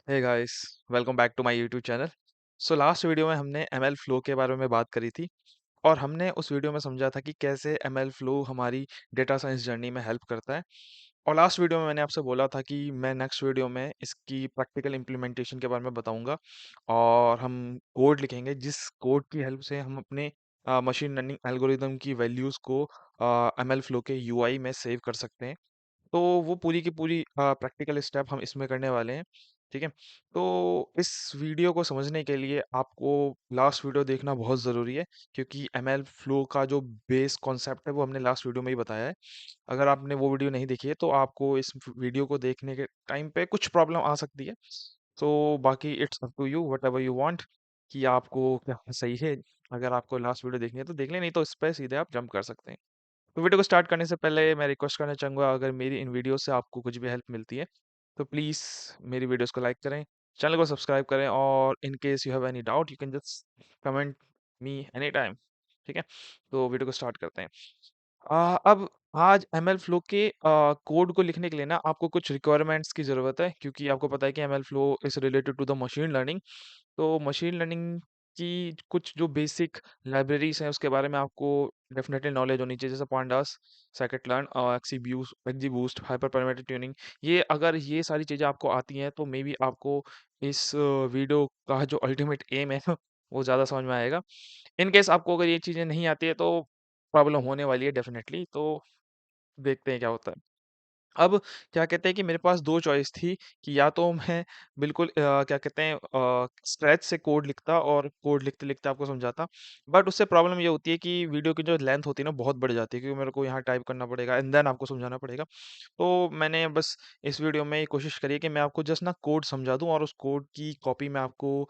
Hey guys, welcome back to my YouTube channel. So last video में हमने ML flow के बारे में बात करी थी और हमने उस वीडियो में समझा था कि कैसे एमएल फ्लो हमारी डेटा साइंस जर्नी में हेल्प करता है। और लास्ट वीडियो में मैंने आपसे बोला था कि मैं नेक्स्ट वीडियो में इसकी प्रैक्टिकल इम्प्लीमेंटेशन के बारे में बताऊंगा और हम कोड लिखेंगे जिस कोड की हेल्प से हम अपने मशीन लर्निंग एल्गोरिदम की वैल्यूज़ को एमएल फ्लो के यूआई में सेव कर सकते हैं। तो वो पूरी की पूरी प्रैक्टिकल स्टेप हम इसमें करने वाले हैं, ठीक है? तो इस वीडियो को समझने के लिए आपको लास्ट वीडियो देखना बहुत ज़रूरी है क्योंकि एमएल फ्लो का जो बेस कॉन्सेप्ट है वो हमने लास्ट वीडियो में ही बताया है। अगर आपने वो वीडियो नहीं देखी है तो आपको इस वीडियो को देखने के टाइम पे कुछ प्रॉब्लम आ सकती है। तो बाकी it's up to you whatever you want कि आपको क्या सही है। अगर आपको लास्ट वीडियो देखनी है तो देख लें, नहीं तो इस पे सीधे आप जंप कर सकते हैं। तो वीडियो को स्टार्ट करने से पहले मैं रिक्वेस्ट करना चाहूँगा, अगर मेरी इन वीडियो से आपको कुछ भी हेल्प मिलती है तो प्लीज़ मेरी वीडियोस को लाइक करें, चैनल को सब्सक्राइब करें और in case you have any doubt you can just comment me any time. ठीक है? तो वीडियो को स्टार्ट करते हैं। अब आज एमएल फ्लो के कोड को लिखने के लिए ना आपको कुछ रिक्वायरमेंट्स की ज़रूरत है क्योंकि आपको पता है कि ML flow is related to the machine learning. तो मशीन लर्निंग की कुछ जो बेसिक लाइब्रेरीज हैं उसके बारे में आपको डेफिनेटली नॉलेज होनी चाहिए, जैसे पांडास, scikit learn और XGBoost, हाइपर पैरामीटर ट्यूनिंग। ये अगर ये सारी चीज़ें आपको आती हैं तो मे बी आपको इस वीडियो का जो अल्टीमेट एम है वो ज़्यादा समझ में आएगा। इन केस आपको अगर ये चीज़ें नहीं आती है तो प्रॉब्लम होने वाली है डेफिनेटली। तो देखते हैं क्या होता है। अब क्या कहते हैं कि मेरे पास 2 चॉइस थी कि या तो मैं बिल्कुल क्या कहते हैं स्क्रैच से कोड लिखता और कोड लिखते-लिखते आपको समझाता। बट उससे प्रॉब्लम ये होती है कि वीडियो की जो लेंथ होती है ना बहुत बढ़ जाती है क्योंकि मेरे को यहाँ टाइप करना पड़ेगा एंड देन आपको समझाना पड़ेगा। तो मैंने बस इस वीडियो में ये कोशिश करी है कि मैं आपको जस्ट ना कोड समझा दूँ और उस कोड की कॉपी मैं आपको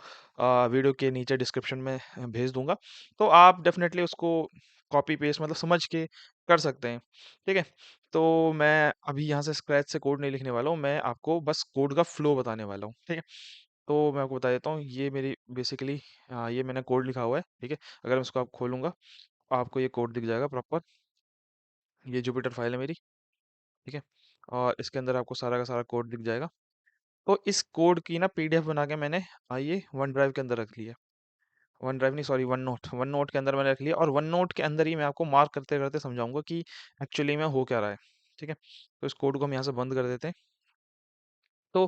वीडियो के नीचे डिस्क्रिप्शन में भेज दूँगा। तो आप डेफ़िनेटली उसको कॉपी पेस्ट मतलब समझ के कर सकते हैं। ठीक है? तो मैं अभी यहाँ से स्क्रैच से कोड नहीं लिखने वाला हूँ, मैं आपको बस कोड का फ्लो बताने वाला हूँ, ठीक है? तो मैं आपको बता देता हूँ, ये मेरी बेसिकली ये मैंने कोड लिखा हुआ है, ठीक है? अगर मैं इसको आप खोलूँगा, आपको ये कोड दिख जाएगा प्रॉपर। ये जुपिटर फाइल है मेरी, ठीक है? और इसके अंदर आपको सारा का सारा कोड दिख जाएगा। तो इस कोड की ना पीडीएफ बना के मैंने ये वन ड्राइव के अंदर रख लिया। वन ड्राइव नहीं, सॉरी, वन नोट के अंदर मैंने रख लिया और वन नोट के अंदर ही मैं आपको मार्क करते-करते समझाऊँगा कि एक्चुअली में हो क्या रहा है, ठीक है? तो इस कोड को हम यहाँ से बंद कर देते हैं। तो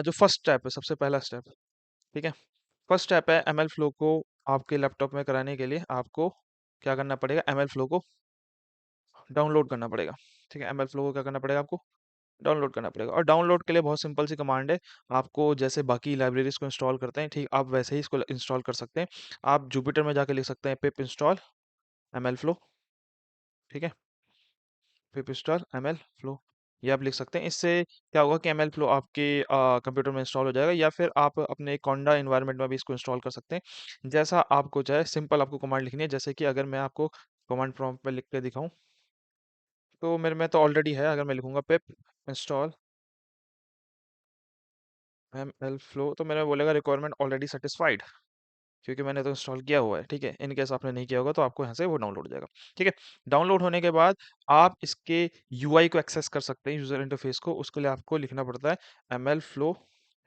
जो फर्स्ट स्टेप है, सबसे पहला स्टेप, ठीक है? फर्स्ट स्टेप है एमएल फ्लो को आपके लैपटॉप में कराने के लिए आपको क्या करना पड़ेगा, एमएल फ्लो को डाउनलोड करना पड़ेगा, ठीक है? एमएल फ्लो को क्या करना पड़ेगा आपको? डाउनलोड करना पड़ेगा और डाउनलोड के लिए बहुत सिंपल सी कमांड है। आपको जैसे बाकी लाइब्रेरीज़ को इंस्टॉल करते हैं, ठीक, आप वैसे ही इसको इंस्टॉल कर सकते हैं। आप जुपिटर में जाके लिख सकते हैं पिप इंस्टॉल एमएल फ्लो, ठीक है? पिप इंस्टॉल एमएल फ्लो, ये आप लिख सकते हैं। इससे क्या होगा कि एमएल फ्लो आपके कंप्यूटर में इंस्टॉल हो जाएगा या फिर आप अपने कोंडा एनवायरनमेंट में भी इसको इंस्टॉल कर सकते हैं। जैसा आपको चाहे सिंपल आपको कमांड लिखनी है, जैसे कि अगर मैं आपको कमांड प्रॉम्प्ट पे लिख के दिखाऊं तो मेरे में तो ऑलरेडी है। अगर मैं लिखूंगा पिप इंस्टॉल एमएल फ्लो तो मेरा बोलेगा रिक्वायरमेंट ऑलरेडी सेटिस्फाइड, क्योंकि मैंने तो इंस्टॉल किया हुआ है, ठीक है? इन केस आपने नहीं किया होगा तो आपको यहाँ से वो डाउनलोड हो जाएगा, ठीक है? डाउनलोड होने के बाद आप इसके यूआई को एक्सेस कर सकते हैं, यूजर इंटरफेस को। उसके लिए आपको लिखना पड़ता है एमएल फ्लो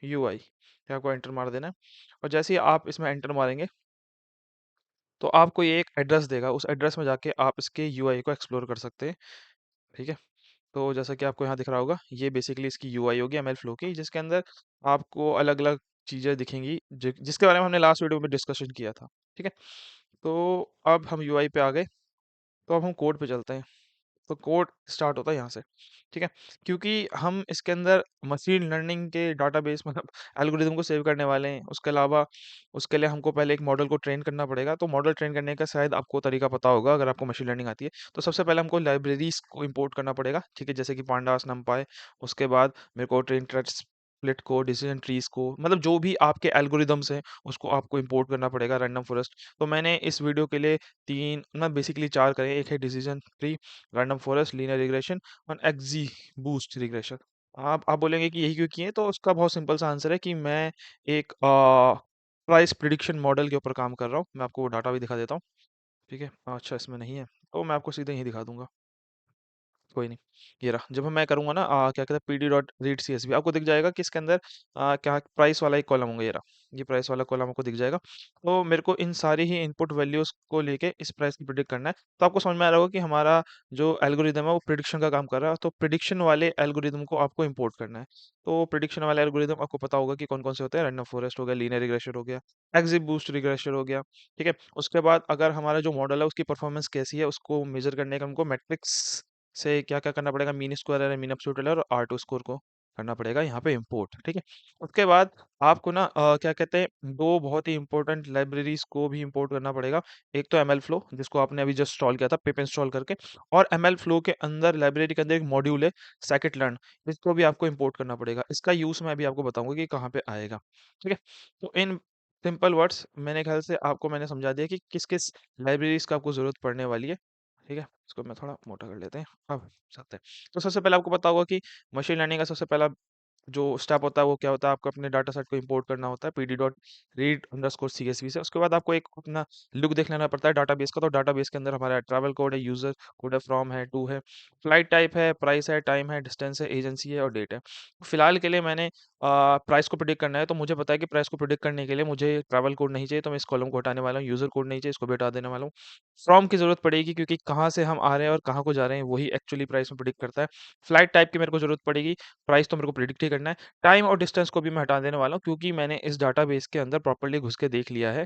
यूआई, फिर आपको एंटर मार देना है और जैसे ही आप इसमें एंटर मारेंगे तो आपको ये एक एड्रेस देगा। उस एड्रेस में जाके आप इसके यूआई को एक्सप्लोर कर सकते हैं, ठीक है? तो जैसा कि आपको यहाँ दिख रहा होगा, ये बेसिकली इसकी यूआई होगी एमएल फ्लो की, जिसके अंदर आपको अलग-अलग चीज़ें दिखेंगी जिसके बारे में हमने लास्ट वीडियो में डिस्कशन किया था, ठीक है? तो अब हम यूआई पे आ गए, तो अब हम कोड पे चलते हैं। तो कोड स्टार्ट होता है यहाँ से, ठीक है? क्योंकि हम इसके अंदर मशीन लर्निंग के डाटाबेस मतलब एल्गोरिदम को सेव करने वाले हैं। उसके अलावा उसके लिए हमको पहले एक मॉडल को ट्रेन करना पड़ेगा। तो मॉडल ट्रेन करने का शायद आपको तरीका पता होगा अगर आपको मशीन लर्निंग आती है। तो सबसे पहले हमको लाइब्रेरीज़ को इम्पोर्ट करना पड़ेगा, ठीक है? जैसे कि पांडास, नमपाई। उसके बाद मेरे को ट्रेन स्प्लिट को, डिसीजन ट्रीज़ को, मतलब जो भी आपके एल्गोरिदम्स हैं, उसको आपको इम्पोर्ट करना पड़ेगा, रैंडम फॉरेस्ट। तो मैंने इस वीडियो के लिए 3 ना बेसिकली 4 करे। एक है decision tree, random forest, linear regression और एक्जीबूस्ट रिग्रेशन। आप बोलेंगे कि यही क्यों किए? तो उसका बहुत सिंपल सा आंसर है कि मैं एक प्राइस प्रिडिक्शन मॉडल के ऊपर काम कर रहा हूँ। मैं आपको वो डाटा भी दिखा देता हूँ, ठीक है? अच्छा, इसमें नहीं है, तो मैं आपको सीधे यहीं दिखा दूँगा। कोई नहीं, ये रहा। जब मैं करूँगा ना क्या कहते हैं पीडी डॉट रीड सीएसवी, आपको दिख जाएगा कि इसके अंदर क्या प्राइस वाला एक कॉलम होगा, ये रहा। ये प्राइस वाला कॉलम आपको दिख जाएगा। तो मेरे को इन सारी ही इनपुट वैल्यूज़ को लेके इस प्राइस को प्रेडिक्ट करना है। तो आपको समझ में आ रहा होगा कि हमारा जो एल्गोरिदम है वो प्रिडिक्शन का काम कर रहा है। तो प्रिडिक्शन वाले एल्गोरिदम को आपको इंपोर्ट करना है। तो प्रिडिक्शन वाले एल्गोरिदम आपको पता होगा कि कौन-कौन से होते हैं। रैंडम फॉरेस्ट हो गया, लीनियर रिग्रेशन हो गया, एक्जिबूस्ट रिग्रेशन हो गया, ठीक है? उसके बाद अगर हमारा जो मॉडल है उसकी परफॉर्मेंस कैसी है उसको मेज़र करने का हमको मैट्रिक्स से क्या-क्या करना पड़ेगा, mean square error, mean absolute error और आर टू स्कोर को करना पड़ेगा यहाँ पे इंपोर्ट, ठीक है। उसके बाद आपको ना क्या कहते हैं, दो बहुत ही इंपॉर्टेंट लाइब्रेरीज को भी इंपोर्ट करना पड़ेगा। एक तो एमएल फ्लो, जिसको आपने अभी जस्ट इंस्टॉल किया था पिप इंस्टॉल करके, और एमएल फ्लो के अंदर लाइब्रेरी के अंदर एक मॉड्यूल है सेकिट लर्न, इसको भी आपको इंपोर्ट करना पड़ेगा। इसका यूज मैं अभी आपको बताऊंगा कि कहाँ पे आएगा, ठीक है। तो इन सिंपल वर्ड्स मेरे ख्याल से आपको मैंने समझा दिया कि किस किस लाइब्रेरीज का आपको जरूरत पड़ने वाली है, ठीक है। इसको मैं थोड़ा मोटा कर लेते हैं, अब चलते हैं। तो सबसे पहले आपको पता होगा कि मशीन लर्निंग का सबसे पहला जो स्टेप होता है वो क्या होता है, आपको अपने डाटा सेट को इंपोर्ट करना होता है PD dot read underscore CSV से। उसके बाद आपको एक अपना लुक देख लेना पड़ता है डाटाबेस का। तो डाटाबेस के अंदर हमारा ट्रैवल कोड है, यूजर कोड है, फ्रॉम है, टू है, फ्लाइट टाइप है, प्राइस है, टाइम है, डिस्टेंस है, एजेंसी है और डेट है। फिलहाल के लिए मैंने प्राइस को प्रिडिक्ट करना है, तो मुझे पता है कि प्राइस को प्रिडिक्ट करने के लिए मुझे ट्रैवल कोड नहीं चाहिए, तो मैं इस कॉलम को हटाने वाला हूँ। यूजर कोड नहीं चाहिए, इसको भी हटा देने वाला हूँ। फ्रॉम की जरूरत पड़ेगी क्योंकि कहाँ से हम आ रहे हैं और कहाँ को जा रहे हैं वही एक्चुअली प्राइस में प्रिडिक्ट करता है। फ्लाइट टाइप की मेरे को जरूरत पड़ेगी, प्राइस तो मेरे को प्रिडिक्ट ही करना है। टाइम और डिस्टेंस को भी मैं हटा देने वाला हूँ क्योंकि मैंने इस डाटाबेस के अंदर प्रॉपर्ली घुस के देख लिया है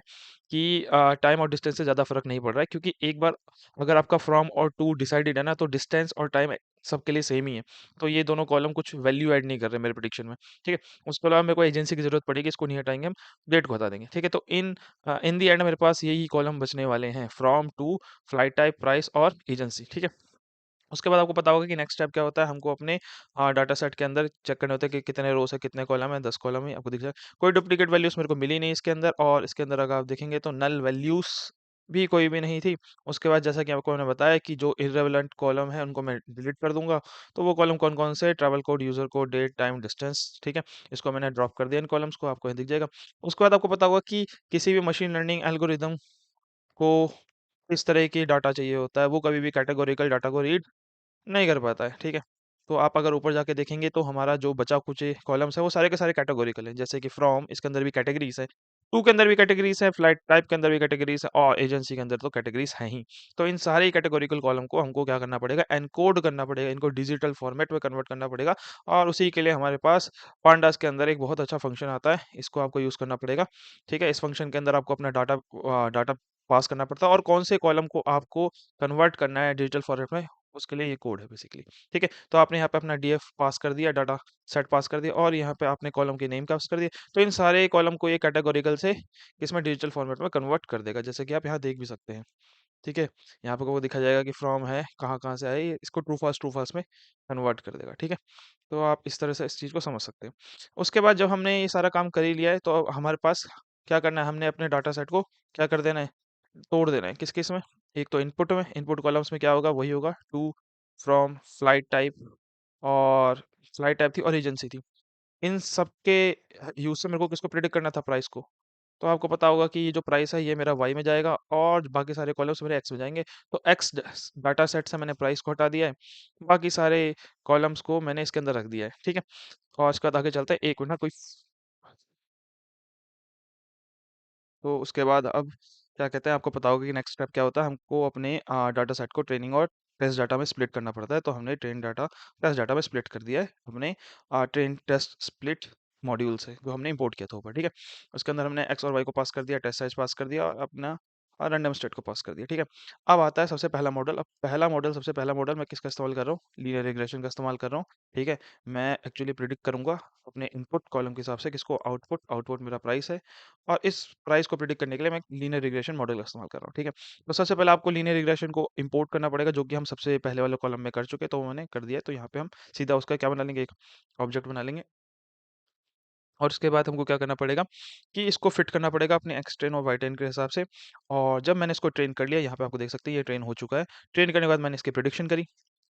कि टाइम और डिस्टेंस से ज़्यादा फर्क नहीं पड़ रहा है, क्योंकि एक बार अगर आपका फ्रॉम और टू डिसाइडेड है ना, तो डिस्टेंस और टाइम सबके लिए सेम ही है। तो ये दोनों कॉलम कुछ वैल्यू ऐड नहीं कर रहे मेरे प्रिडिक्शन में, ठीक है। उसके अलावा मेरे को एजेंसी की जरूरत पड़ेगी, इसको नहीं हटाएंगे हम, डेट को हटा देंगे, ठीक है। तो इन दी एंड मेरे पास यही कॉलम बचने वाले हैं, from to, flight type, price और एजेंसी, ठीक है। उसके बाद आपको पता होगा कि नेक्स्ट स्टेप क्या होता है, हमको अपने डाटा सेट के अंदर चेक करने होते हैं कि कितने रोस है, कितने कॉलम है, 10 कॉलम है, आपको दिख जाए। कोई डुप्लीकेट वैल्यूज मेरे को मिली नहीं इसके अंदर, और इसके अंदर अगर आप देखेंगे तो नल वैल्यूज भी कोई भी नहीं थी। उसके बाद जैसा कि आपको मैंने बताया कि जो इर्रेलेवेंट कॉलम है उनको मैं डिलीट कर दूंगा। तो वो कॉलम कौन कौन से, travel code, user code, date, time, distance, ठीक है। इसको मैंने ड्रॉप कर दिया, इन कॉलम्स को आपको यहाँ दिख जाएगा। उसके बाद आपको पता होगा कि किसी भी मशीन लर्निंग एल्गोरिदम को इस तरह की डाटा चाहिए होता है, वो कभी भी कैटेगोरिकल डाटा को रीड नहीं कर पाता है, ठीक है। तो आप अगर ऊपर जाके देखेंगे तो हमारा जो बचा कुचे कॉलम्स है वो सारे के सारे कैटेगोरिकल हैं, जैसे कि फ्रॉम, इसके अंदर भी कैटेगरीज है, टू के अंदर भी कैटेगरीज है, फ्लाइट टाइप के अंदर भी कैटेगरीज है, और एजेंसी के अंदर तो कैटेगरीज हैं ही। तो इन सारे कैटेगोरिकल कॉलम को हमको क्या करना पड़ेगा, एनकोड करना पड़ेगा, इनको डिजिटल फॉर्मेट में कन्वर्ट करना पड़ेगा। और उसी के लिए हमारे पास पांडास के अंदर एक बहुत अच्छा फंक्शन आता है, इसको आपको यूज करना पड़ेगा, ठीक है। इस फंक्शन के अंदर आपको अपना डाटा पास करना पड़ता है, और कौन से कॉलम को आपको कन्वर्ट करना है डिजिटल फॉर्मेट में, उसके लिए ये कोड है बेसिकली, ठीक है। तो आपने यहाँ पे अपना डीएफ पास कर दिया, डाटा सेट पास कर दिया, और यहाँ पे आपने कॉलम के नेम पास कर दिए। तो इन सारे कॉलम को ये कैटेगोरिकल से इसमें डिजिटल फॉर्मेट में कन्वर्ट कर देगा, जैसे कि आप यहाँ देख भी सकते हैं, ठीक है। यहाँ पे आपको दिखा जाएगा कि फ्रॉम है, कहाँ कहाँ से आए, ये इसको ट्रू फास्ट में कन्वर्ट कर देगा, ठीक है। तो आप इस तरह से इस चीज़ को समझ सकते हैं। उसके बाद जब हमने ये सारा काम कर ही लिया है, तो अब हमारे पास क्या करना है, हमने अपने डाटा सेट को क्या कर देना है, तोड़ देना है। किस किस में, एक तो इनपुट में, इनपुट कॉलम्स में क्या होगा, वही होगा टू, फ्रॉम, फ्लाइट टाइप, और फ्लाइट टाइप थी और एजेंसी थी। इन सब के यूज से मेरे को किसको प्रिडिक्ट करना था, प्राइस को। तो आपको पता होगा कि ये जो प्राइस है ये मेरा वाई में जाएगा और बाकी सारे कॉलम्स मेरे एक्स में जाएंगे। तो एक्स डाटा सेट से मैंने प्राइस को हटा दिया है, बाकी सारे कॉलम्स को मैंने इसके अंदर रख दिया है, ठीक है। और इसके बाद आगे चलते हैं, एक मिनट ना कोई। तो उसके बाद अब क्या कहते हैं, आपको पता होगा कि नेक्स्ट स्टेप क्या होता है, हमको अपने डाटा सेट को ट्रेनिंग और टेस्ट डाटा में स्प्लिट करना पड़ता है। तो हमने ट्रेन डाटा टेस्ट डाटा में स्प्लिट कर दिया है हमने ट्रेन टेस्ट स्प्लिट मॉड्यूल से, जो हमने इंपोर्ट किया था ऊपर, ठीक है। उसके अंदर हमने एक्स और वाई को पास कर दिया, टेस्ट साइज पास कर दिया, और अपना रैंडम स्टेट को पास कर दिया, ठीक है। अब आता है सबसे पहला मॉडल। अब पहला मॉडल, सबसे पहला मॉडल मैं किसका इस्तेमाल कर रहा हूँ, लीनियर रिग्रेशन का इस्तेमाल कर रहा हूँ, ठीक है। मैं एक्चुअली प्रिडिक्ट करूंगा अपने इनपुट कॉलम के हिसाब से किसको, आउटपुट, आउटपुट मेरा प्राइस है, और इस प्राइस को प्रिडिक्ट करने के लिए मैं लीनियर रिग्रेशन मॉडल का इस्तेमाल कर रहा हूँ, ठीक है। तो सबसे पहले आपको लीनियर रिग्रेशन को इंपोर्ट करना पड़ेगा, जो कि हम सबसे पहले वाले कॉलम में कर चुके, तो वो मैंने कर दिया है। तो यहाँ पे हम सीधा उसका क्या बना लेंगे, एक ऑब्जेक्ट बना लेंगे। और उसके बाद हमको क्या करना पड़ेगा कि इसको फिट करना पड़ेगा अपने एक्स ट्रेन और वाई ट्रेन के हिसाब से। और जब मैंने इसको ट्रेन कर लिया, यहाँ पे आपको देख सकते हैं ये ट्रेन हो चुका है। ट्रेन करने के बाद मैंने इसकी प्रिडिक्शन करी,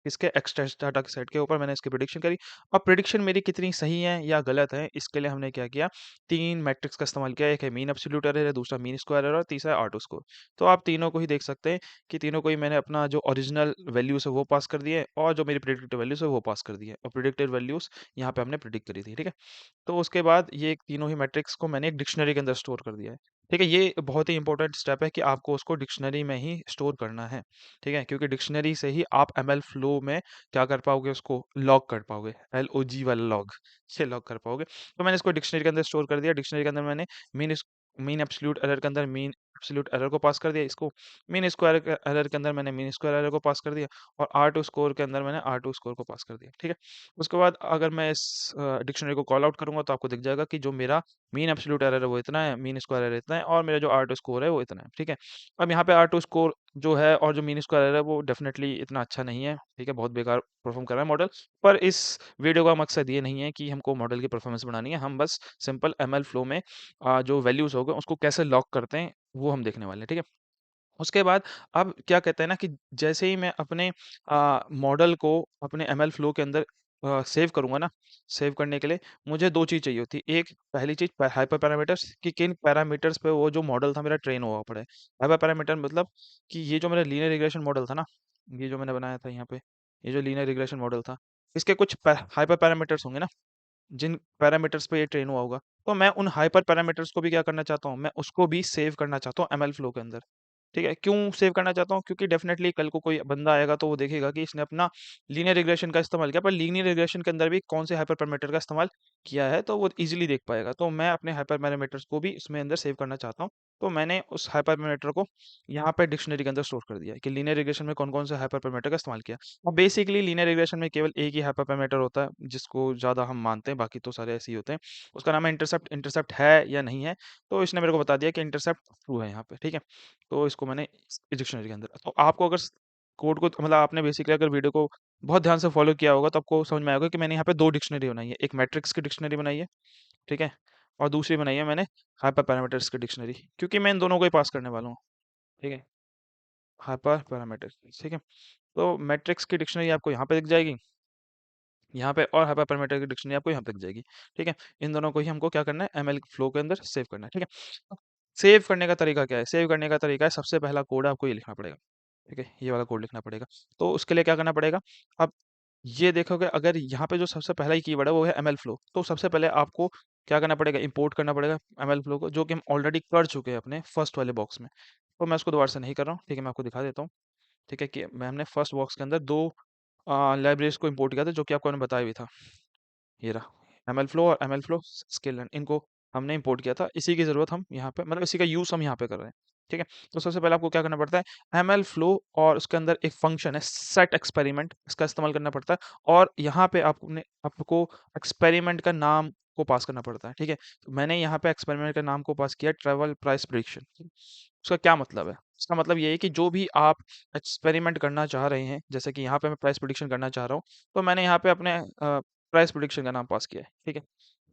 इसके एक्स्ट्रा डाटा के सेट के ऊपर मैंने इसकी प्रिडिक्शन करी। अब प्रिडिक्शन मेरी कितनी सही है या गलत है, इसके लिए हमने क्या किया, 3 मैट्रिक्स का इस्तेमाल किया। एक है मीन एब्सोल्यूट एरर है, दूसरा मीन स्क्वायर एरर और तीसरा है ऑटो स्कोर। तो आप तीनों को ही देख सकते हैं कि तीनों को ही मैंने अपना जो ओरिजिनल वैल्यूज़ है वो पास कर दिए और जो मेरी प्रिडिक्टेड वैल्यूज़ है वो पास कर दी है। और प्रिडिक्टेड वैल्यूज़ यहाँ पे हमने प्रिडिक्ट करी थी, ठीक है? तो उसके बाद ये तीनों ही मैट्रिक्स को मैंने एक डिक्शनरी के अंदर स्टोर कर दिया है। ठीक है, ये बहुत ही इंपॉर्टेंट स्टेप है कि आपको उसको डिक्शनरी में ही स्टोर करना है। ठीक है, क्योंकि डिक्शनरी से ही आप एमएल फ्लो में क्या कर पाओगे, उसको लॉग कर पाओगे, LOG वाला लॉग से लॉग कर पाओगे। तो मैंने इसको डिक्शनरी के अंदर स्टोर कर दिया। डिक्शनरी के अंदर मैंने मीन एब्सोल्यूट एरर के अंदर मीन एब्सोल्यूट एरर को पास कर दिया, इसको मीन स्क्वायर एरर के अंदर मैंने मीन स्क्वायर एरर को पास कर दिया और R2 स्कोर के अंदर मैंने R2 स्कोर को पास कर दिया। ठीक है, उसके बाद अगर मैं इस डिक्शनरी को कॉल आउट करूंगा तो आपको दिख जाएगा कि जो मेरा मीन एब्सोल्यूट एरर है वो इतना है, मीन स्क्वायर एरर इतना है और मेरा जो R2 स्कोर है वो इतना है। ठीक है, अब यहाँ पे R2 स्कोर जो है और जो मीन स्क्वायर एरर है वो डेफिनेटली इतना अच्छा नहीं है। ठीक है, बहुत बेकार परफॉर्म कर रहा है मॉडल। पर इस वीडियो का मकसद ये नहीं है कि हमको मॉडल की परफॉर्मेंस बढ़ानी है, हम बस सिंपल एमएल फ्लो में जो वैल्यूज होगा उसको कैसे लॉक करते हैं वो हम देखने वाले हैं। ठीक है, उसके बाद अब क्या कहते हैं ना कि जैसे ही मैं अपने मॉडल को अपने एमएल फ्लो के अंदर सेव करूंगा ना, सेव करने के लिए मुझे दो चीज़ चाहिए होती है। एक पहली चीज़ हाइपर पैरामीटर्स, कि किन पैरामीटर्स पे वो जो मॉडल था मेरा ट्रेन हुआ पड़ा है। हाइपर पैरामीटर मतलब कि ये जो मेरा लीनियर रिग्रेशन मॉडल था ना, ये जो मैंने बनाया था यहाँ पे, ये जो लीनियर रिग्रेशन मॉडल था, इसके कुछ हाइपर पैरामीटर्स होंगे ना, जिन पैरामीटर्स पे ये ट्रेन हुआ होगा। तो मैं उन हाइपर पैरामीटर्स को भी क्या करना चाहता हूँ, मैं उसको भी सेव करना चाहता हूँ एमएल फ्लो के अंदर। ठीक है, क्यों सेव करना चाहता हूँ, क्योंकि डेफिनेटली कल को कोई बंदा आएगा तो वो देखेगा कि इसने अपना लीनियर रिग्रेशन का इस्तेमाल किया, पर लीनियर रिग्रेशन के अंदर भी कौन से हाइपर पैरामीटर का इस्तेमाल किया है, तो वो इजीली देख पाएगा। तो मैं अपने हाइपर पैरामीटर्स को भी इसमें अंदर सेव करना चाहता हूँ। तो मैंने उस हाइपर पैरामीटर को यहाँ पे डिक्शनरी के अंदर स्टोर कर दिया है कि लीनियर रिग्रेशन में कौन कौन से हाइपर पैरामीटर का इस्तेमाल किया। अब बेसिकली लीनियर रिग्रेशन में केवल एक ही हाइपर पैरामीटर होता है जिसको ज़्यादा हम मानते हैं, बाकी तो सारे ऐसे ही होते हैं। उसका नाम है इंटरसेप्ट। इंटरसेप्ट है या नहीं है, तो इसने मेरे को बता दिया कि इंटरसेप्ट ट्रू है यहाँ पे। ठीक है, तो इसको मैंने डिक्शनरी के अंदर। तो आपको अगर कोड को मतलब आपने बेसिकली अगर वीडियो को बहुत ध्यान से फॉलो किया होगा तो आपको समझ में आएगा कि मैंने यहाँ पे दो डिक्शनरी बनाई है। एक मैट्रिक्स की डिक्शनरी बनाई है, ठीक है, और दूसरी बनाई है मैंने हाइपर पैरामीटर्स की डिक्शनरी, क्योंकि मैं इन दोनों को ही पास करने वाला हूँ। ठीक है, हाइपर पैरामीटर्स, ठीक है। तो मैट्रिक्स की डिक्शनरी आपको यहाँ पे दिख जाएगी, यहाँ पे, और हाइपर पैरामीटर की डिक्शनरी आपको यहाँ पे दिख जाएगी। ठीक है, इन दोनों को ही हमको क्या करना है, एमएल फ्लो के अंदर सेव करना है। ठीक है, सेव करने का तरीका क्या है, सेव करने का तरीका है, सबसे पहला कोड आपको ये लिखना पड़ेगा। ठीक है, ये वाला कोड लिखना पड़ेगा। तो उसके लिए क्या करना पड़ेगा, अब ये देखोगे अगर यहाँ पे जो सबसे पहला ही कीवर्ड है वो है एमएल फ्लो, तो सबसे पहले आपको क्या करना पड़ेगा, इंपोर्ट करना पड़ेगा एमएल फ्लो को, जो कि हम ऑलरेडी कर चुके हैं अपने फर्स्ट वाले बॉक्स में। तो मैं उसको दोबारा से नहीं कर रहा हूँ। ठीक है, मैं आपको दिखा देता हूँ। ठीक है, कि मैं हमने फर्स्ट बॉक्स के अंदर दो लाइब्रेरीज को इंपोर्ट किया था, जो कि आपको मैंने बताया भी था। ये रहा एमएल फ्लो और एमएल फ्लो स्केलेन, इनको हमने इंपोर्ट किया था। इसी की ज़रूरत हम यहाँ पे, मतलब इसी का यूज़ हम यहाँ पे कर रहे हैं। ठीक है, तो सबसे पहले आपको क्या करना पड़ता है, एमएल फ्लो और उसके अंदर एक फंक्शन है सेट एक्सपेरिमेंट, इसका इस्तेमाल करना पड़ता है। और यहाँ पे आपको एक्सपेरिमेंट का नाम को पास करना पड़ता है। ठीक है, तो मैंने यहाँ पे एक्सपेरिमेंट का नाम को पास किया ट्रेवल प्राइस प्रिडिक्शन। उसका क्या मतलब है, इसका मतलब ये है कि जो भी आप एक्सपेरिमेंट करना चाह रहे हैं, जैसे कि यहाँ पे मैं प्राइस प्रिडिक्शन करना चाह रहा हूँ, तो मैंने यहाँ पे अपने प्राइस प्रिडिक्शन का नाम पास किया है। ठीक है,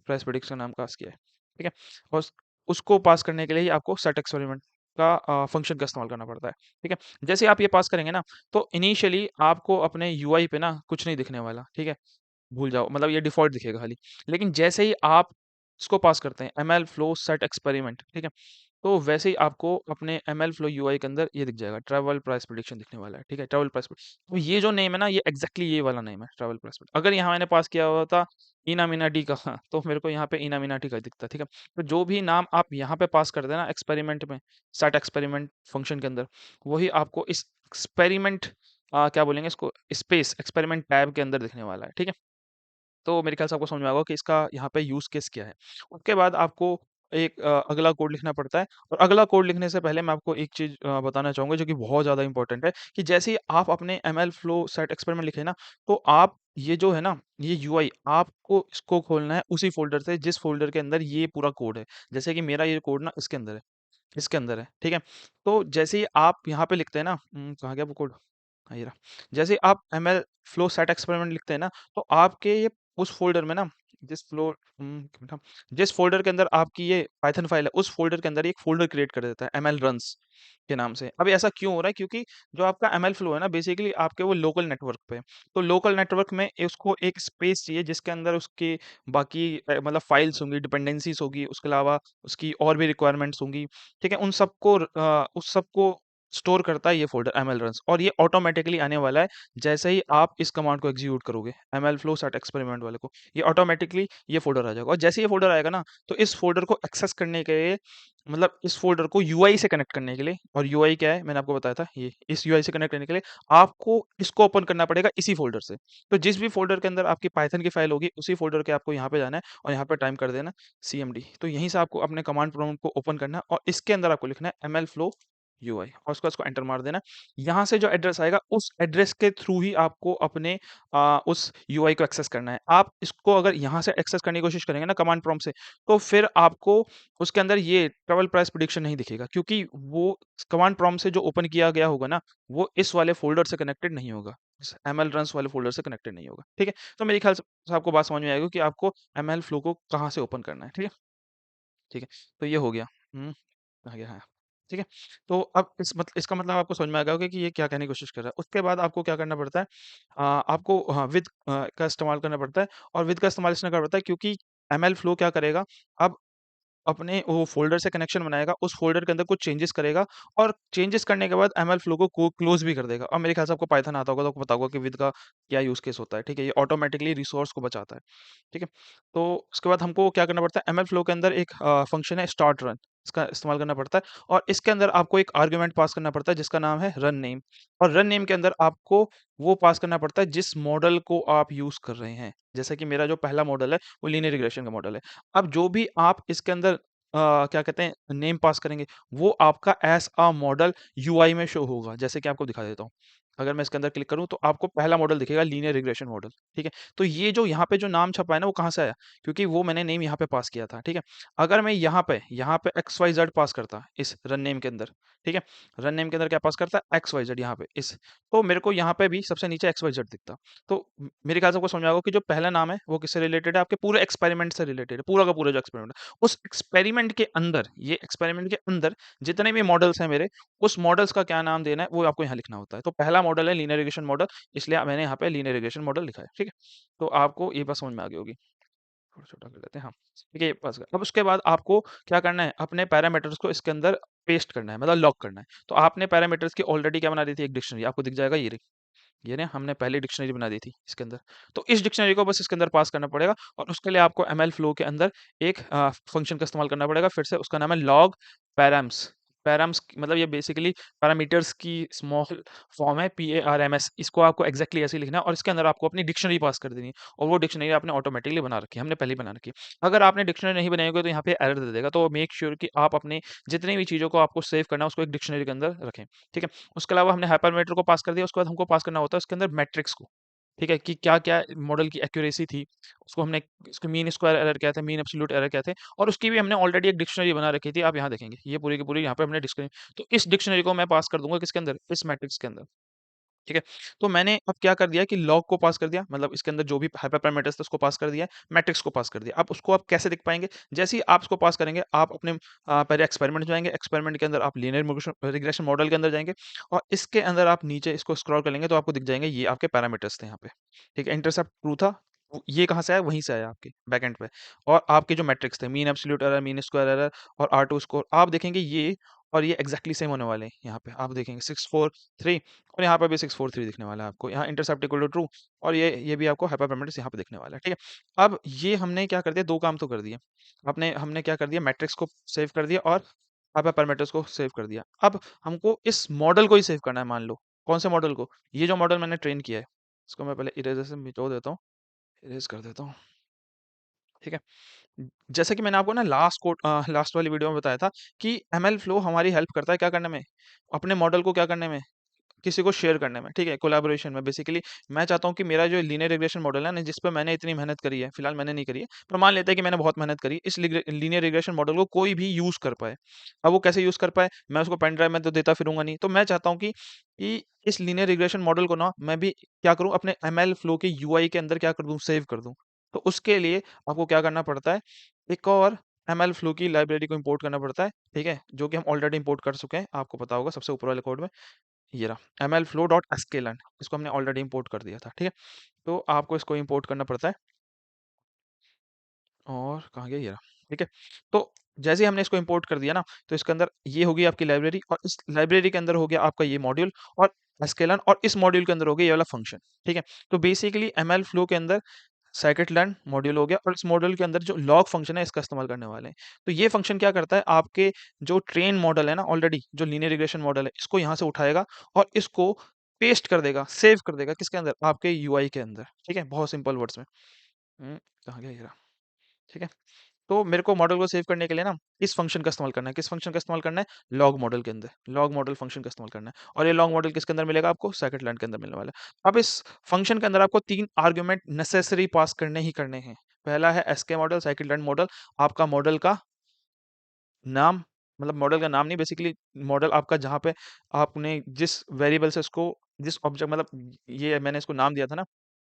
प्राइस प्रिडिक्शन नाम पास किया है। ठीक है, और उसको पास करने के लिए ही आपको सेट एक्सपेरिमेंट का फंक्शन का इस्तेमाल करना पड़ता है। ठीक है, जैसे आप ये पास करेंगे ना, तो इनिशियली आपको अपने यूआई पे ना कुछ नहीं दिखने वाला। ठीक है, भूल जाओ, मतलब ये डिफ़ॉल्ट दिखेगा खाली। लेकिन जैसे ही आप इसको पास करते हैं एमएल फ्लो सेट एक्सपेरिमेंट, ठीक है? तो वैसे ही आपको अपने एमएल फ्लो यूआई के अंदर ये दिख जाएगा, ट्रैवल प्राइस प्रेडिक्शन दिखने वाला है। ठीक है? ट्रैवल प्राइस तो ये जो नेम है ना, ये एग्ज़ैक्टली ये वाला नेम है, ट्रैवल प्राइस। अगर यहाँ मैंने पास किया हुआ था इना मीना डी का, हाँ, तो मेरे को यहाँ पे इना मीना टी का दिखता। ठीक है? तो जो भी नाम आप यहाँ पे पास करते हैं ना एक्सपेरिमेंट में, सेट एक्सपेरिमेंट फंक्शन के अंदर, वही आपको इस एक्सपेरिमेंट क्या बोलेंगे इसको, स्पेस एक्सपेरिमेंट टैब के अंदर दिखने वाला है। ठीक है? तो मेरे ख्याल से आपको समझ में आएगा कि इसका यहाँ पे यूज़ केस क्या है। उसके बाद आपको एक अगला कोड लिखना पड़ता है, और अगला कोड लिखने से पहले मैं आपको एक चीज़ बताना चाहूँगा जो कि बहुत ज़्यादा इम्पोर्टेंट है, कि जैसे ही आप अपने एमएल फ्लो सेट एक्सपेरिमेंट लिखें ना, तो आप ये जो है ना, ये यूआई आपको इसको खोलना है उसी फ़ोल्डर से जिस फ़ोल्डर के अंदर ये पूरा कोड है। जैसे कि मेरा ये कोड ना इसके अंदर है, ठीक है? तो जैसे ही आप यहाँ पे लिखते हैं ना, कहाँ गया वो कोड? हाँ, ये रहा। जैसे आप एमएल फ्लो सेट एक्सपेरिमेंट लिखते हैं ना, तो आपके ये उस फ़ोल्डर में ना जिस फ्लो मतलब जिस फ़ोल्डर के अंदर आपकी ये पाइथन फ़ाइल है, उस फ़ोल्डर के अंदर एक फ़ोल्डर क्रिएट कर देता है एमएल रन्स के नाम से। अब ऐसा क्यों हो रहा है? क्योंकि जो आपका एमएल फ्लो है ना बेसिकली आपके वो लोकल नेटवर्क पे है। तो लोकल नेटवर्क में उसको एक स्पेस चाहिए जिसके अंदर उसके बाकी मतलब फ़ाइल्स होंगी, डिपेंडेंसीज़ होगी, उसके अलावा उसकी और भी रिक्वायरमेंट्स होंगी, ठीक है? उस सबको स्टोर करता है ये फ़ोल्डर एमएल रन्स और ये ऑटोमैटिकली आने वाला है जैसे ही आप इस कमांड को एग्ज़ीक्यूट करोगे, एमएल फ्लो सेट एक्सपेरिमेंट वाले को, ये ऑटोमैटिकली ये फ़ोल्डर आ जाएगा और जैसे ही ये फ़ोल्डर आएगा ना, तो इस फ़ोल्डर को एक्सेस करने के लिए मतलब इस फ़ोल्डर को यूआई से कनेक्ट करने के लिए और यूआई क्या है? मैंने आपको बताया था ये, इस यूआई से कनेक्ट करने के लिए आपको इसको ओपन करना पड़ेगा इसी फ़ोल्डर से। तो जिस भी फ़ोल्डर के अंदर आपकी पाइथन की फ़ाइल होगी, उसी फ़ोल्डर के आपको यहाँ पे जाना है और यहाँ पे टाइप कर देना सीएमडी। तो यहीं से आपको अपने कमांड प्रॉम्प्ट को ओपन करना है और इसके अंदर आपको लिखना है एमएल फ्लो यूआई और उसके बाद उसको एंटर मार देना है। यहाँ से जो एड्रेस आएगा, उस एड्रेस के थ्रू ही आपको अपने उस यूआई को एक्सेस करना है। आप इसको अगर यहाँ से एक्सेस करने की कोशिश करेंगे ना कमांड प्रॉम्प्ट से, तो फिर आपको उसके अंदर ये ट्रैवल प्राइस प्रेडिक्शन नहीं दिखेगा क्योंकि वो कमांड प्रॉम्प्ट से जो ओपन किया गया होगा ना, वो इस वाले फ़ोल्डर से कनेक्टेड नहीं होगा। इस एमएल रन्स वाले फ़ोल्डर से कनेक्टेड नहीं होगा। ठीक है? तो मेरे ख्याल से आपको बात समझ में आएगी कि आपको एमएल फ्लो को कहाँ से ओपन करना है। ठीक है? ठीक है, तो ये हो गया। आ गया, हाँ। ठीक है? तो अब इसका मतलब आपको समझ में आ गया होगा कि ये क्या कहने की कोशिश कर रहा है। उसके बाद आपको क्या करना पड़ता है आपको हाँ, विथ का इस्तेमाल करना पड़ता है और विथ का इस्तेमाल इसलिए करना पड़ता है क्योंकि एमएल फ्लो क्या करेगा, अब अपने वो फ़ोल्डर से कनेक्शन बनाएगा, उस फ़ोल्डर के अंदर कुछ चेंजेस करेगा और चेंजेस करने के बाद एमएल फ्लो को क्लोज़ भी कर देगा। अब मेरे ख्याल से आपको पाइथन आता होगा तो आपको पता होगा कि विथ का क्या यूज़ केस होता है, ठीक है? ये ऑटोमैटिकली रिसोर्स को बचाता है, ठीक है? तो उसके बाद हमको क्या करना पड़ता है एमएल फ्लो के अंदर एक फ़ंक्शन है स्टार्ट रन, इसका इस्तेमाल करना पड़ता है और इसके अंदर आपको एक आर्गुमेंट पास करना पड़ता है जिसका नाम है रन नेम और रन नेम के अंदर आपको वो पास करना पड़ता है जिस मॉडल को आप यूज़ कर रहे हैं। जैसे कि मेरा जो पहला मॉडल है, वो लीनियर रिग्रेशन का मॉडल है। अब जो भी आप इसके अंदर क्या कहते हैं नेम पास करेंगे, वो आपका एज़ अ मॉडल यूआई में शो होगा। जैसे कि आपको दिखा देता हूँ। अगर मैं इसके अंदर क्लिक करूँ तो आपको पहला मॉडल दिखेगा लीनियर रिग्रेशन मॉडल, ठीक है? तो ये जो यहाँ पे जो नाम छपा है ना वो कहाँ से आया? क्योंकि वो मैंने नेम यहाँ पे पास किया था, ठीक है? अगर मैं यहाँ पे एक्स-वाई-ज़ेड पास करता इस रन नेम के अंदर, ठीक है? रन नेम के अंदर क्या पास करता है? एक्स-वाई-ज़ेड यहाँ पे इस तो मेरे को यहाँ पे भी सबसे नीचे एक्स-वाई-ज़ेड दिखता। तो मेरे ख्याल से आपको समझ में आएगा कि जो पहला नाम है वो किससे रिलेटेड है? आपके पूरे एक्सपेरिमेंट से रिलेटेड है, पूरा का पूरा जो एक्सपेरिमेंट है। उस एक्सपेरिमेंट के अंदर ये एक्सपेरिमेंट के अंदर जितने भी मॉडल्स हैं मेरे, उस मॉडल्स का क्या नाम देना है, वो आपको यहाँ लिखना होता है। तो पहला मॉडल है लीनियर रिग्रेशन मॉडल, इसलिए मैंने यहाँ पे लीनियर रिग्रेशन मॉडल लिखा है, ठीक है? तो आपको ये बात समझ में आ गई होगी। थोड़ा छोटा कर लेते हैं, हाँ। ठीक है, ये पास कर अब उसके बाद आपको क्या करना है, अपने पैरामीटर्स को इसके अंदर पेस्ट करना है, मतलब लॉक करना है। तो आपने पैरामीटर्स की ऑलरेडी क्या बना दी थी, एक डिक्शनरी, आपको दिख जाएगा ये रही। ये ना हमने पहले डिक्शनरी बना दी थी इसके अंदर। तो इस डिक्शनरी को बस इसके अंदर पास करना पड़ेगा और उसके लिए आपको एमएल फ्लो के अंदर एक फंक्शन का इस्तेमाल करना पड़ेगा। फिर से उसका नाम है लॉग पैराम्स। पैराम्स मतलब ये बेसिकली पैरामीटर्स की स्मॉल फॉर्म है पीएआरएमएस। इसको आपको एग्ज़ैक्टली ऐसे ही लिखना है और इसके अंदर आपको अपनी डिक्शनरी पास कर देनी है और वो डिक्शनरी आपने ऑटोमैटिकली बना रखी है, हमने पहले ही बना रखी है। अगर आपने डिक्शनरी नहीं बनाई होगी तो यहाँ पे एरर दे देगा। तो मेक श्योर कि आप अपने जितनी भी चीज़ों को आपको सेव करना है उसको एक डिक्शनरी के अंदर रखें, ठीक है? उसके अलावा हमने हाइपरमीटर को पास कर दिया, उसके बाद हमको पास करना होता है उसके अंदर मैट्रिक्स को, ठीक है? कि क्या-क्या मॉडल की एक्यूरेसी थी, उसको हमने उसके मीन स्क्वायर एरर क्या थे, मीन एब्सोल्यूट एरर क्या थे और उसकी भी हमने ऑलरेडी एक डिक्शनरी बना रखी थी, आप यहाँ देखेंगे। ये पूरी की पूरी यहाँ पे हमने डिक्शनरी तो इस डिक्शनरी को मैं पास कर दूँगा किसके अंदर? इस मैट्रिक्स के अंदर। ठीक है? तो मैंने अब क्या कर दिया कि लॉग को पास कर दिया, मतलब इसके अंदर जो भी हाइपर पैरामीटर्स थे उसको पास कर दिया, मैट्रिक्स को पास कर दिया। अब उसको आप कैसे दिख पाएँगे? जैसे ही आप उसको पास करेंगे, आप अपने पहले एक्सपेरिमेंट में जाएँगे, एक्सपेरिमेंट के अंदर आप लीनियर रिग्रेशन मॉडल के अंदर जाएँगे और इसके अंदर आप नीचे इसको स्क्रॉल कर लेंगे तो आपको दिख जाएँगे ये आपके पैरामीटर्स थे यहाँ पे। ठीक है? इंटरसेप्ट ट्रू था, ये कहाँ से आया? वहीं से आया आपके बैकएंड पे और आपके जो मैट्रिक्स थे mean absolute error, mean square error और R2 स्कोर, आप देखेंगे ये और ये एग्ज़ैक्टली सेम होने वाले हैं यहाँ पे। आप देखेंगे 643 और यहाँ पे भी 643 दिखने वाला है आपको। यहाँ इंटरसेप्ट इक्वल टू ट्रू और ये भी आपको हाइपर पैरामीटर्स यहाँ पे दिखने वाला है, ठीक है? अब ये हमने क्या कर दिया, 2 काम तो कर दिए। हमने क्या कर दिया, मैट्रिक्स को सेव कर दिया और हाइपर पैरामीटर्स को सेव कर दिया। अब हमको इस मॉडल को ही सेव करना है मान लो। कौन से मॉडल को? ये जो मॉडल मैंने ट्रेन किया है, इसको मैं पहले इरेज़र से मिटो देता हूँ, इरेज़ कर देता हूँ, ठीक है? जैसे कि मैंने आपको ना लास्ट वाली वीडियो में बताया था कि एमएल फ्लो हमारी हेल्प करता है क्या करने में? अपने मॉडल को क्या करने में? किसी को शेयर करने में, ठीक है? कोलैबोरेशन में बेसिकली मैं चाहता हूँ कि मेरा जो लीनियर रिग्रेशन मॉडल है ना, जिस पे मैंने इतनी मेहनत करी है, फिलहाल मैंने नहीं करी है, पर मान लेते हैं कि मैंने बहुत मेहनत करी, इस लीनियर रिग्रेशन मॉडल को कोई भी यूज़ कर पाए। अब वो कैसे यूज़ कर पाए? मैं उसको पेन ड्राइव में तो देता फिरूँगा नहीं, तो मैं चाहता हूँ कि इस लीनियर रिग्रेशन मॉडल को ना मैं भी क्या करूँ, अपने एमएल फ्लो के यूआई के अंदर क्या कर दूँ, सेव कर दूँ। तो उसके लिए आपको क्या करना पड़ता है, एक और एमएल फ्लो की लाइब्रेरी को इंपोर्ट करना पड़ता है, ठीक है, जो कि हम ऑलरेडी इंपोर्ट कर चुके हैं, आपको पता होगा सबसे ऊपर वाले कोड में, ये रहा एमएल फ्लो डॉट एसकेलन, इसको हमने ऑलरेडी इंपोर्ट कर दिया था, ठीक है। तो आपको इसको इंपोर्ट करना पड़ता है, और कहाँ गया, ये रहा, ठीक है। तो जैसे ही हमने इसको इंपोर्ट कर दिया ना, तो इसके अंदर ये होगी आपकी लाइब्रेरी, और इस लाइब्रेरी के अंदर हो गया आपका ये मॉड्यूल और एस्केलन, और इस मॉड्यूल के अंदर हो गया ये वाला फंक्शन, ठीक है। तो बेसिकली एमएल फ्लो के अंदर scikit-learn मॉड्यूल हो गया, और इस मॉड्यूल के अंदर जो लॉग फंक्शन है इसका इस्तेमाल करने वाले हैं। तो ये फंक्शन क्या करता है, आपके जो ट्रेन मॉडल है ना ऑलरेडी, जो लीनियर रिग्रेशन मॉडल है, इसको यहाँ से उठाएगा और इसको पेस्ट कर देगा, सेव कर देगा किसके अंदर, आपके यूआई के अंदर, ठीक है, बहुत सिंपल वर्ड्स में। कहाँ गया ये रहा, ठीक है। तो मेरे को मॉडल को सेव करने के लिए ना इस फंक्शन का इस्तेमाल करना है, किस फंक्शन का इस्तेमाल करना है, लॉग मॉडल के अंदर, लॉग मॉडल फंक्शन का इस्तेमाल करना है, और ये लॉग मॉडल किसके अंदर मिलेगा आपको, scikit-learn के अंदर मिलने वाला है। अब इस फंक्शन के अंदर आपको 3 आर्गुमेंट नेसेसरी पास करने ही करने हैं। पहला है एसके मॉडल, scikit-learn मॉडल, आपका मॉडल का नाम, मतलब मॉडल का नाम नहीं, बेसिकली मॉडल आपका जहाँ पे आपने जिस वेरिएबल से उसको, जिस ऑब्जेक्ट, मतलब ये मैंने इसको नाम दिया था ना,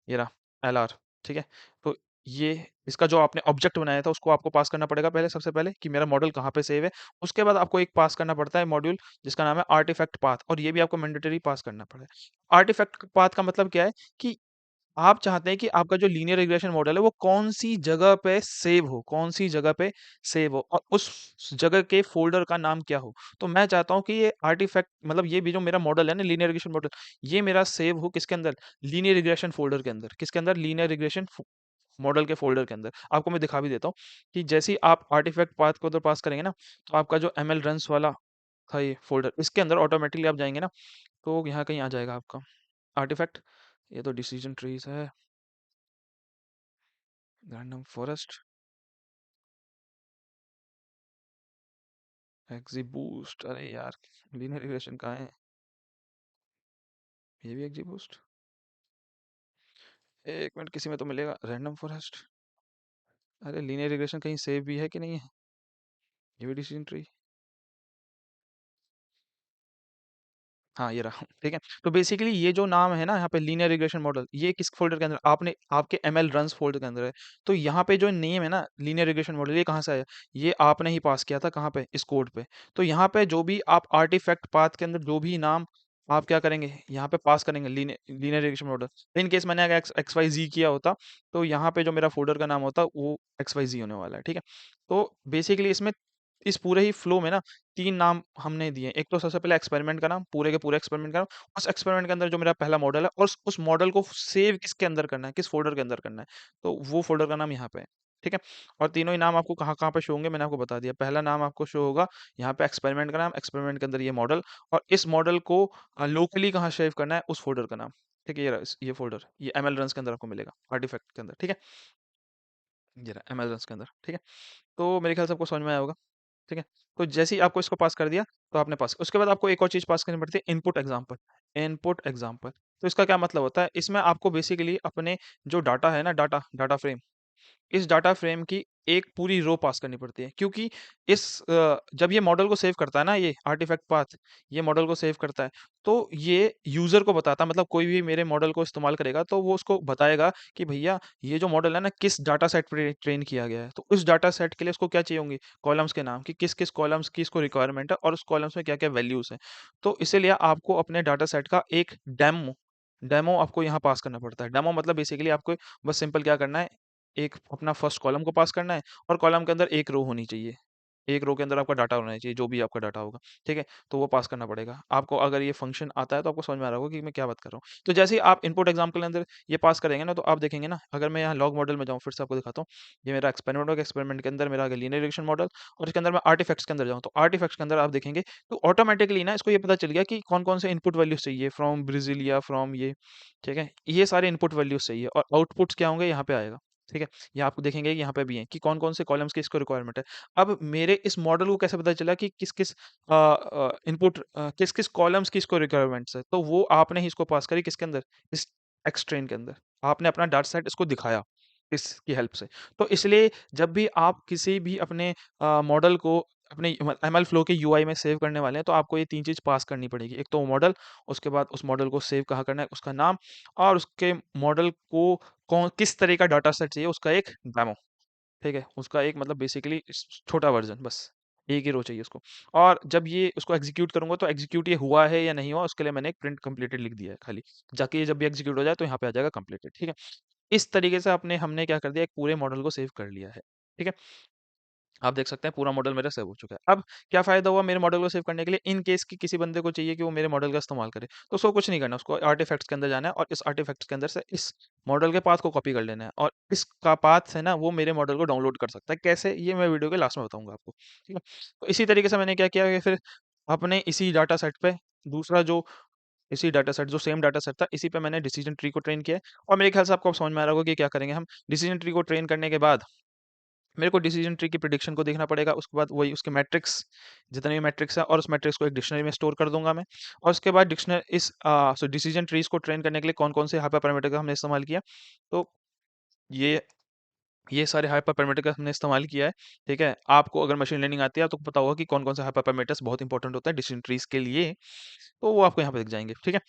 ये रहा एलआर, ठीक है। तो ये इसका जो आपने ऑब्जेक्ट बनाया था उसको आपको पास करना पड़ेगा पहले, सबसे पहले कि मेरा मॉडल कहाँ पे सेव है। उसके बाद आपको एक पास करना पड़ता है मॉड्यूल जिसका नाम है आर्टिफैक्ट पाथ, और ये भी आपको मैंडेटरी पास करना पड़ेगा। आर्टिफैक्ट पाथ का मतलब क्या है कि आप चाहते हैं कि आपका जो लीनियर रिग्रेशन मॉडल है वो कौन सी जगह पे सेव हो, कौन सी जगह पे सेव हो, और उस जगह के फोल्डर का नाम क्या हो। तो मैं चाहता हूँ कि ये आर्टिफैक्ट, मतलब ये भी जो मेरा मॉडल है ना लीनियर रिग्रेशन मॉडल, ये मेरा सेव हो किसके अंदर, लीनियर रिग्रेशन फोल्डर के अंदर, किसके अंदर, लीनियर रिग्रेशन मॉडल के फोल्डर के अंदर। आपको मैं दिखा भी देता हूँ कि जैसे ही आप आर्टिफैक्ट पाथ को उधर पास करेंगे ना, तो आपका जो एमएल रन्स वाला था ये फोल्डर, इसके अंदर ऑटोमेटिकली आप जाएंगे ना, तो यहाँ कहीं आ जाएगा आपका आर्टिफैक्ट, ये तो डिसीजन ट्रीज है, रैंडम फॉरेस्ट, एक्जीबूस्ट, अरे यार लीनियर रिग्रेशन कहाँ है, ये भी एक्जीबूस्ट, एक मिनट, किसी में तो मिलेगा रैंडम फॉरेस्ट, अरे लीनियर रिग्रेशन कहीं सेव भी है कि नहीं है, ये भी डिसीजन ट्री, हाँ ये रहा, ठीक है। तो बेसिकली ये जो नाम है ना यहाँ पे लीनियर रिग्रेशन मॉडल, ये किस फोल्डर के अंदर, आपने आपके एमएल रन्स फोल्डर के अंदर है। तो यहाँ पे जो नेम है ना लीनियर रिग्रेशन मॉडल, ये कहाँ से आया, ये आपने ही पास किया था कहाँ पे, इस कोड पे। तो यहाँ पे जो भी आप आर्टिफैक्ट पाथ के अंदर जो भी नाम आप क्या करेंगे, यहाँ पे पास करेंगे linear regression model. In case मैंने अगर एक्स वाई जी किया होता, तो यहाँ पे जो मेरा फोल्डर का नाम होता वो एक्स वाई जी होने वाला है, ठीक है। तो बेसिकली इसमें, इस पूरे ही फ्लो में ना 3 नाम हमने दिए। एक तो सबसे पहले एक्सपेरिमेंट का नाम, पूरे के पूरे एक्सपेरिमेंट का नाम। उस एक्सपेरिमेंट के अंदर जो मेरा पहला मॉडल है, और उस मॉडल को सेव किसके अंदर करना है, किस फ़ोल्डर के अंदर करना है। तो वो फ़ोल्डर का नाम यहाँ पे है, ठीक है? और तीनों ही नाम आपको कहाँ-कहाँ पे शो होंगे मैंने आपको बता दिया। पहला नाम आपको शो होगा यहाँ पे एक्सपेरिमेंट का नाम, एक्सपेरिमेंट के अंदर ये मॉडल, और इस मॉडल को लोकली कहाँ सेव करना है, उस फ़ोल्डर का नाम। ठीक है? ये रहा ये फ़ोल्डर, ये एमएल रन्स के अंदर आपको मिलेगा, आर्टिफैक्ट के अंदर, ठीक है? ये रहा एमएल रन्स के अंदर, ठीक है? तो मेरे ख्याल से आपको समझ में आया होगा। ठीक है? तो जैसे ही आपको इसको पास कर दिया, तो आपने पास, उसके बाद आपको एक और चीज़ पास करनी पड़ती है, इनपुट एग्ज़ाम्पल। इनपुट एग्ज़ाम्पल, तो इसका क्या मतलब होता है, इसमें आपको बेसिकली अपने जो डाटा है ना, डाटा डाटा फ्रेम, इस डाटा फ्रेम की एक पूरी रो पास करनी पड़ती है, क्योंकि जब ये मॉडल को सेव करता है ना, ये आर्टिफैक्ट पाथ, ये मॉडल को सेव करता है, तो ये यूज़र को बताता है, मतलब कोई भी मेरे मॉडल को इस्तेमाल करेगा तो वो उसको बताएगा कि भैया ये जो मॉडल है ना किस डाटा सेट पे ट्रेन किया गया है। तो उस डाटा सेट के लिए उसको क्या चाहिए होंगे, कॉलम्स के नाम, कि किस किस कॉलम्स की इसको रिक्वायरमेंट है और उस कॉलम्स में क्या क्या वैल्यूज़ हैं। तो इसीलिए आपको अपने डाटा सेट का एक डेमो डेमो आपको यहाँ पास करना पड़ता है। डेमो मतलब बेसिकली आपको बस सिंपल क्या करना है, एक अपना फर्स्ट कॉलम को पास करना है, और कॉलम के अंदर एक रो होनी चाहिए। एक रो के अंदर आपका डाटा होना चाहिए, जो भी आपका डाटा होगा, ठीक है? तो वो पास करना पड़ेगा। आपको अगर ये फंक्शन आता है तो आपको समझ में आ रहा होगा कि मैं क्या बात कर रहा हूँ। तो जैसे ही आप इनपुट एग्ज़ाम्पल के अंदर ये पास करेंगे ना, तो आप देखेंगे ना, अगर मैं यहाँ लॉग मॉडल में जाऊँ, फिर से आपको दिखाता हूँ। ये मेरा एक्सपेरिमेंट होगा, एक्सपेरिमेंट के अंदर मेरा आ गया लीनियर रिग्रेशन मॉडल, और इसके अंदर मैं आर्टिफैक्ट्स के अंदर जाऊँ, तो आर्टिफैक्ट्स के अंदर आप देखेंगे तो ऑटोमैटिकली ना इसको ये पता चल गया कि कौन-कौन से इनपुट वैल्यूज़ चाहिए, फ्रॉम ब्राज़ीलिया, फ्रॉम ये, ठीक है? ये सारे इनपुट वैल्यूज़ चाहिए, और आउटपुट्स क्या होंगे यहाँ पे आएगा, ठीक है? ये आप देखेंगे कि यहाँ पे भी हैं कि कौन-कौन से कॉलम्स की इसको रिक्वायरमेंट है। अब मेरे इस मॉडल को कैसे पता चला कि किस-किस इनपुट किस-किस कॉलम्स की इसको रिक्वायरमेंट्स है, तो वो आपने ही इसको पास करी किसके अंदर, इस एक्सट्रेन के अंदर। आपने अपना डाटा सेट इसको दिखाया इसकी हेल्प से। तो इसलिए जब भी आप किसी भी अपने मॉडल को अपने एमएल फ्लो के यूआई में सेव करने वाले हैं, तो आपको ये 3 चीज़ पास करनी पड़ेगी। एक तो वो मॉडल, उसके बाद उस मॉडल को सेव कहाँ करना है, उसका नाम, और उसके मॉडल को कौन किस तरह का डाटा सेट चाहिए उसका एक डेमो, ठीक है? उसका एक मतलब बेसिकली छोटा वर्ज़न बस, एक ही रो चाहिए उसको। और जब ये उसको एग्ज़ीक्यूट करूँगा तो एग्ज़ीक्यूट ये हुआ है या नहीं हुआ उसके लिए मैंने एक प्रिंट कंप्लीटेड लिख दिया है खाली। जाके ये जब भी एग्ज़ीक्यूट हो जाए तो यहाँ पे आ जाएगा कंप्लीटेड, ठीक है? इस तरीके से हमने क्या कर दिया, एक पूरे मॉडल को सेव कर लिया है, ठीक है? आप देख सकते हैं पूरा मॉडल मेरा सेव हो चुका है। अब क्या फ़ायदा हुआ मेरे मॉडल को सेव करने के लिए, इन केस कि किसी बंदे को चाहिए कि वो मेरे मॉडल का इस्तेमाल करे, तो उसको कुछ नहीं करना, उसको आर्टिफैक्ट्स के अंदर जाना है और इस आर्टिफैक्ट्स के अंदर से इस मॉडल के पाथ को कॉपी कर लेना है और इसका पाथ से ना वो मेरे मॉडल को डाउनलोड कर सकता है। कैसे? ये मैं वीडियो के लास्ट में बताऊँगा आपको, ठीक है? तो इसी तरीके से मैंने क्या किया कि फिर अपने इसी डाटा सेट पे दूसरा जो इसी डाटा सेट जो सेम डाटा सेट था, इसी पे मैंने डिसीजन ट्री को ट्रेन किया है और मेरे ख्याल से आपको अब समझ में आ रहा होगा कि क्या करेंगे हम। डिसीजन ट्री को ट्रेन करने के बाद मेरे को डिसीजन ट्री की प्रिडिक्शन को देखना पड़ेगा, उसके बाद वही उसके मैट्रिक्स जितने भी मैट्रिक्स है और उस मैट्रिक्स को एक डिक्शनरी में स्टोर कर दूंगा मैं और उसके बाद डिसीजन ट्रीज को ट्रेन करने के लिए कौन कौन से हाइपर पैरामीटर का हमने इस्तेमाल किया। तो ये ये सारे हाइपर पैरामीटर का हमने इस्तेमाल किया है, ठीक है? आपको अगर मशीन लर्निंग आती है तो पता होगा कि कौन कौन से हाइपर पैरामीटर्स बहुत इंपॉर्टेंट होते हैं डिसीजन ट्रीज के लिए, तो वो आपको यहाँ पे दिख जाएंगे, ठीक है?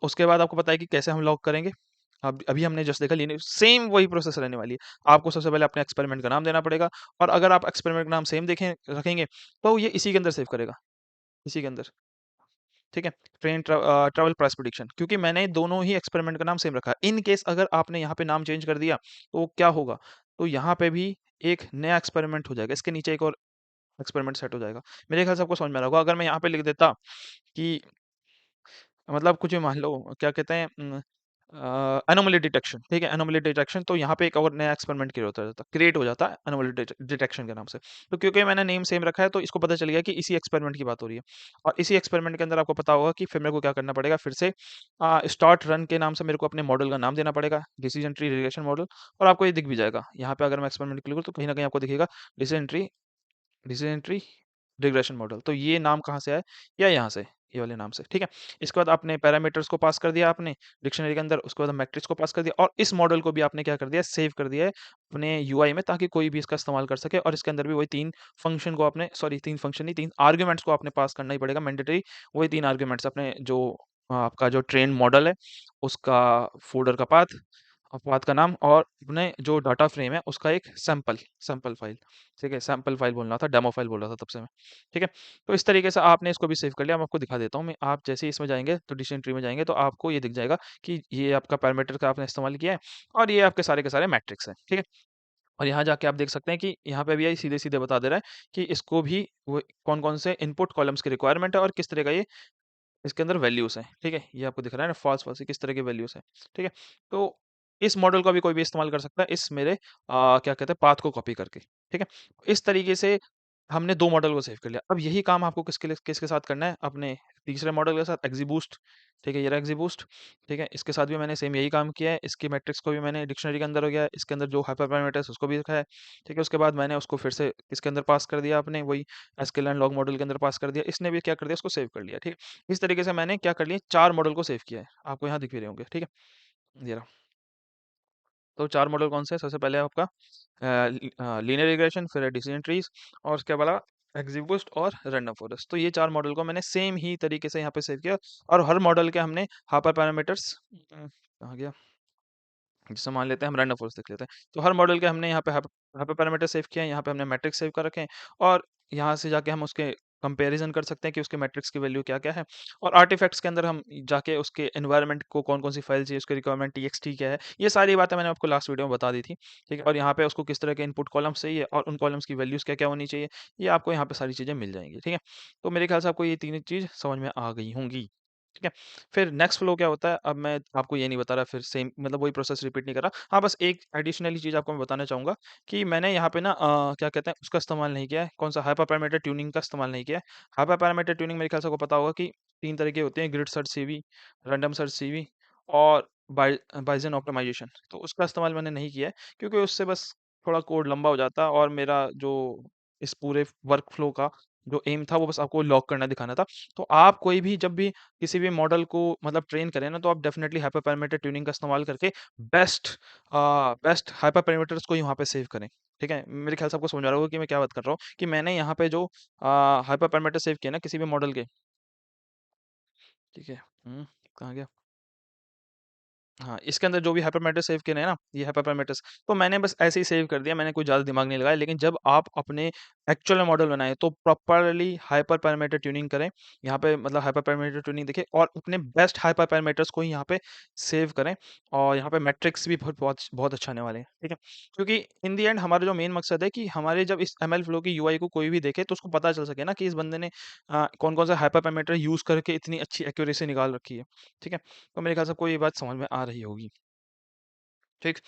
उसके बाद आपको पता है कि कैसे हम लॉग करेंगे। अब अभी हमने जस्ट देखा लीनियर सेम वही प्रोसेस रहने वाली है। आपको सबसे पहले अपने एक्सपेरिमेंट का नाम देना पड़ेगा और अगर आप एक्सपेरिमेंट का नाम सेम देखें रखेंगे, तो ये इसी के अंदर सेव करेगा, इसी के अंदर, ठीक है? ट्रैवल प्राइस प्रेडिक्शन क्योंकि मैंने दोनों ही एक्सपेरिमेंट का नाम सेम रखा है। इन केस अगर आपने यहाँ पे नाम चेंज कर दिया, तो क्या होगा? तो यहाँ पे भी एक नया एक्सपेरिमेंट हो जाएगा, इसके नीचे एक और एक्सपेरिमेंट सेट हो जाएगा। मेरे ख्याल से आपको समझ में आ रहा होगा। अगर मैं यहाँ पे लिख देता कि मतलब कुछ भी मान लो क्या कहते हैं एनोमली डिटेक्शन, ठीक है? एनोमली डिटेक्शन तो यहाँ पे एक और नया एक्सपेरिमेंट क्रिएट हो जाता है एनोमली डिटेक्शन के नाम से। तो क्योंकि मैंने नेम सेम रखा है तो इसको पता चल गया कि इसी एक्सपेरिमेंट की बात हो रही है और इसी एक्सपेरिमेंट के अंदर आपको पता होगा कि फिर मेरे को क्या करना पड़ेगा, फिर से स्टार्ट रन के नाम से मेरे को अपने मॉडल का नाम देना पड़ेगा, डिसीजन ट्री रिग्रेशन मॉडल। और आपको ये दिख भी जाएगा यहाँ पे, अगर मैं एक्सपेरिमेंट क्लिक करूँ तो कहीं ना कहीं आपको दिखेगा डिसीजन ट्री रिग्रेशन मॉडल। तो ये नाम कहाँ से आया? या यहाँ से, ये वाले नाम से, ठीक है? इसके बाद आपने पैरामीटर्स को पास कर दिया आपने डिक्शनरी के अंदर, उसके बाद मैट्रिक्स को पास कर दिया और इस मॉडल को भी आपने क्या कर दिया, सेव कर दिया है अपने यूआई में ताकि कोई भी इसका इस्तेमाल कर सके। और इसके अंदर भी वही 3 फंक्शन को आपने सॉरी 3 फंक्शन नहीं 3 आर्ग्यूमेंट्स को आपने पास करना ही पड़ेगा मैंडेटरी। वही 3 आर्ग्यूमेंट्स अपने जो आपका जो ट्रेन मॉडल है उसका फोल्डर का पाथ, अपवाद का नाम और अपने जो डाटा फ्रेम है उसका एक सैंपल सैंपल फाइल, ठीक है? सैंपल फाइल बोलना था, डेमो फाइल बोल रहा था तब से मैं, ठीक है? तो इस तरीके से आपने इसको भी सेव कर लिया। मैं आपको दिखा देता हूँ। मैं आप जैसे ही इसमें जाएंगे तो डिसीजन ट्री में जाएंगे तो आपको ये दिख जाएगा कि ये आपका पैरामीटर का आपने इस्तेमाल किया है और ये आपके सारे के सारे मैट्रिक्स हैं, ठीक है? और यहाँ जाके आप देख सकते हैं कि यहाँ पे भी ये सीधे सीधे बता दे रहा है कि इसको भी वो कौन कौन से इनपुट कॉलम्स की रिक्वायरमेंट है और किस तरह का ये इसके अंदर वैल्यूज़ हैं, ठीक है? ये आपको दिख रहा है ना फ़ॉल्स फ़ॉल्स किस तरह के वैल्यूज़ हैं, ठीक है? तो इस मॉडल का भी कोई भी इस्तेमाल कर सकता है इस मेरे क्या कहते हैं पाथ को कॉपी करके, ठीक है? इस तरीके से हमने 2 मॉडल को सेव कर लिया। अब यही काम आपको किसके साथ करना है? अपने तीसरे मॉडल के साथ एक्जीबूस्ट, ठीक है? ये रहा एक्जीबूस्ट, ठीक है? इसके साथ भी मैंने सेम यही काम किया है। इसकी मैट्रिक्स को भी मैंने डिक्शनरी के अंदर हो गया, इसके अंदर जो हाइपर पैरामीटर्स उसको भी रखा है, ठीक है? उसके बाद मैंने उसको फिर से इसके अंदर पास कर दिया अपने वही sklearn log मॉडल के अंदर पास कर दिया। इसने भी क्या कर दिया उसको सेव कर लिया, ठीक है? इस तरीके से मैंने क्या कर लिया 4 मॉडल को सेव किया है। आपको यहाँ दिख भी रहे होंगे, ठीक है? ये रहा। तो 4 मॉडल कौन से हैं? सबसे पहले है आपका लीनियर रिग्रेशन, फिर है डिसीजन ट्रीज और उसके अलावा एक्जीबूस्ट और रैंडम फॉरेस्ट। तो ये 4 मॉडल को मैंने सेम ही तरीके से यहाँ पे सेव किया और हर मॉडल के हमने हाइपर पैरामीटर्स कहाँ गया? जैसे मान लेते हैं हम रैंडम फॉरेस्ट देख लेते हैं। तो हर मॉडल के हमने यहाँ पे हाइपर पैरामीटर सेव किए हैं, यहाँ पे हमने मैट्रिक्स सेव कर रखे हैं और यहाँ से जाके हम उसके कंपैरिजन कर सकते हैं कि उसके मैट्रिक्स की वैल्यू क्या-क्या है और आर्टिफैक्ट्स के अंदर हम जाके उसके एनवायरनमेंट को कौन-कौन सी फाइल चाहिए, उसकी रिक्वायरमेंट टीएक्सटी क्या है, ये सारी बातें मैंने आपको लास्ट वीडियो में बता दी थी, ठीक है? और यहाँ पे उसको किस तरह के इनपुट कॉलम्स चाहिए और उन कॉलम्स की वैल्यूज़ क्या-क्या होनी चाहिए, ये आपको यहाँ पे सारी चीज़ें मिल जाएँगी, ठीक है? तो मेरे ख्याल से आपको ये तीनों चीज़ समझ में आ गई होंगी। ठीक है? फिर नेक्स्ट फ्लो क्या होता है, अब मैं आपको ये नहीं बता रहा फिर सेम मतलब वही प्रोसेस रिपीट नहीं कर रहा। हाँ, बस एक एडिशनली चीज़ आपको मैं बताना चाहूँगा कि मैंने यहाँ पे ना क्या कहते हैं उसका इस्तेमाल नहीं किया है, कौन-सा हाइपर पैरामीटर ट्यूनिंग का इस्तेमाल नहीं किया है। हाइपर पैरामीटर ट्यूनिंग मेरे ख्याल से आपको पता होगा कि 3 तरह के होते हैं grid search CV, random search CV और बायेसियन ऑप्टिमाइज़ेशन। तो उसका इस्तेमाल मैंने नहीं किया है क्योंकि उससे बस थोड़ा कोड लंबा हो जाता और मेरा जो इस पूरे वर्क फ्लो का जो एम था वो बस आपको लॉक करना दिखाना था। तो आप कोई भी जब भी किसी भी मॉडल को मतलब ट्रेन करें ना तो आप डेफिनिटली हाइपर पैरामीटर ट्यूनिंग का इस्तेमाल करके बेस्ट बेस्ट हाइपर पैरामीटर्स को ही वहाँ पे सेव करें। ठीक है? मेरे ख्याल से आपको समझ आ रहा होगा कि मैं क्या बात कर रहा हूँ कि मैंने यहाँ पे जो हाइपर पैरामीटर सेव किए ना किसी भी मॉडल के, ठीक है? कहाँ गया? हाँ, इसके अंदर जो भी हाइपरमेट्रिक सेव किए हैं ना, ये हाइपरमेट्रिक्स, तो मैंने बस ऐसे ही सेव कर दिया, मैंने कोई ज़्यादा दिमाग नहीं लगाया। लेकिन जब आप अपने एक्चुअल में मॉडल बनाएँ, तो प्रॉपर्ली हाइपर पैरामीटर ट्यूनिंग करें। यहाँ पे मतलब हाइपर पैरामीटर ट्यूनिंग देखें और अपने बेस्ट हाइपर पैरामीटर्स को ही यहाँ पे सेव करें, और यहाँ पे मैट्रिक्स भी बहुत बहुत बहुत अच्छे आने वाले हैं, ठीक है? क्योंकि इन द एंड हमारा जो मेन मकसद है कि हमारे जब इस एमएल फ्लो की यूआई को कोई भी देखे, तो उसको पता चल सके ना कि इस बंदे ने कौन-कौन सा हाइपर पैरामीटर यूज़ करके इतनी अच्छी एक्यूरेसी निकाल रखी है, ठीक है? तो मेरे ख्याल से आपको ये बात समझ में आ रही होगी। ठीक।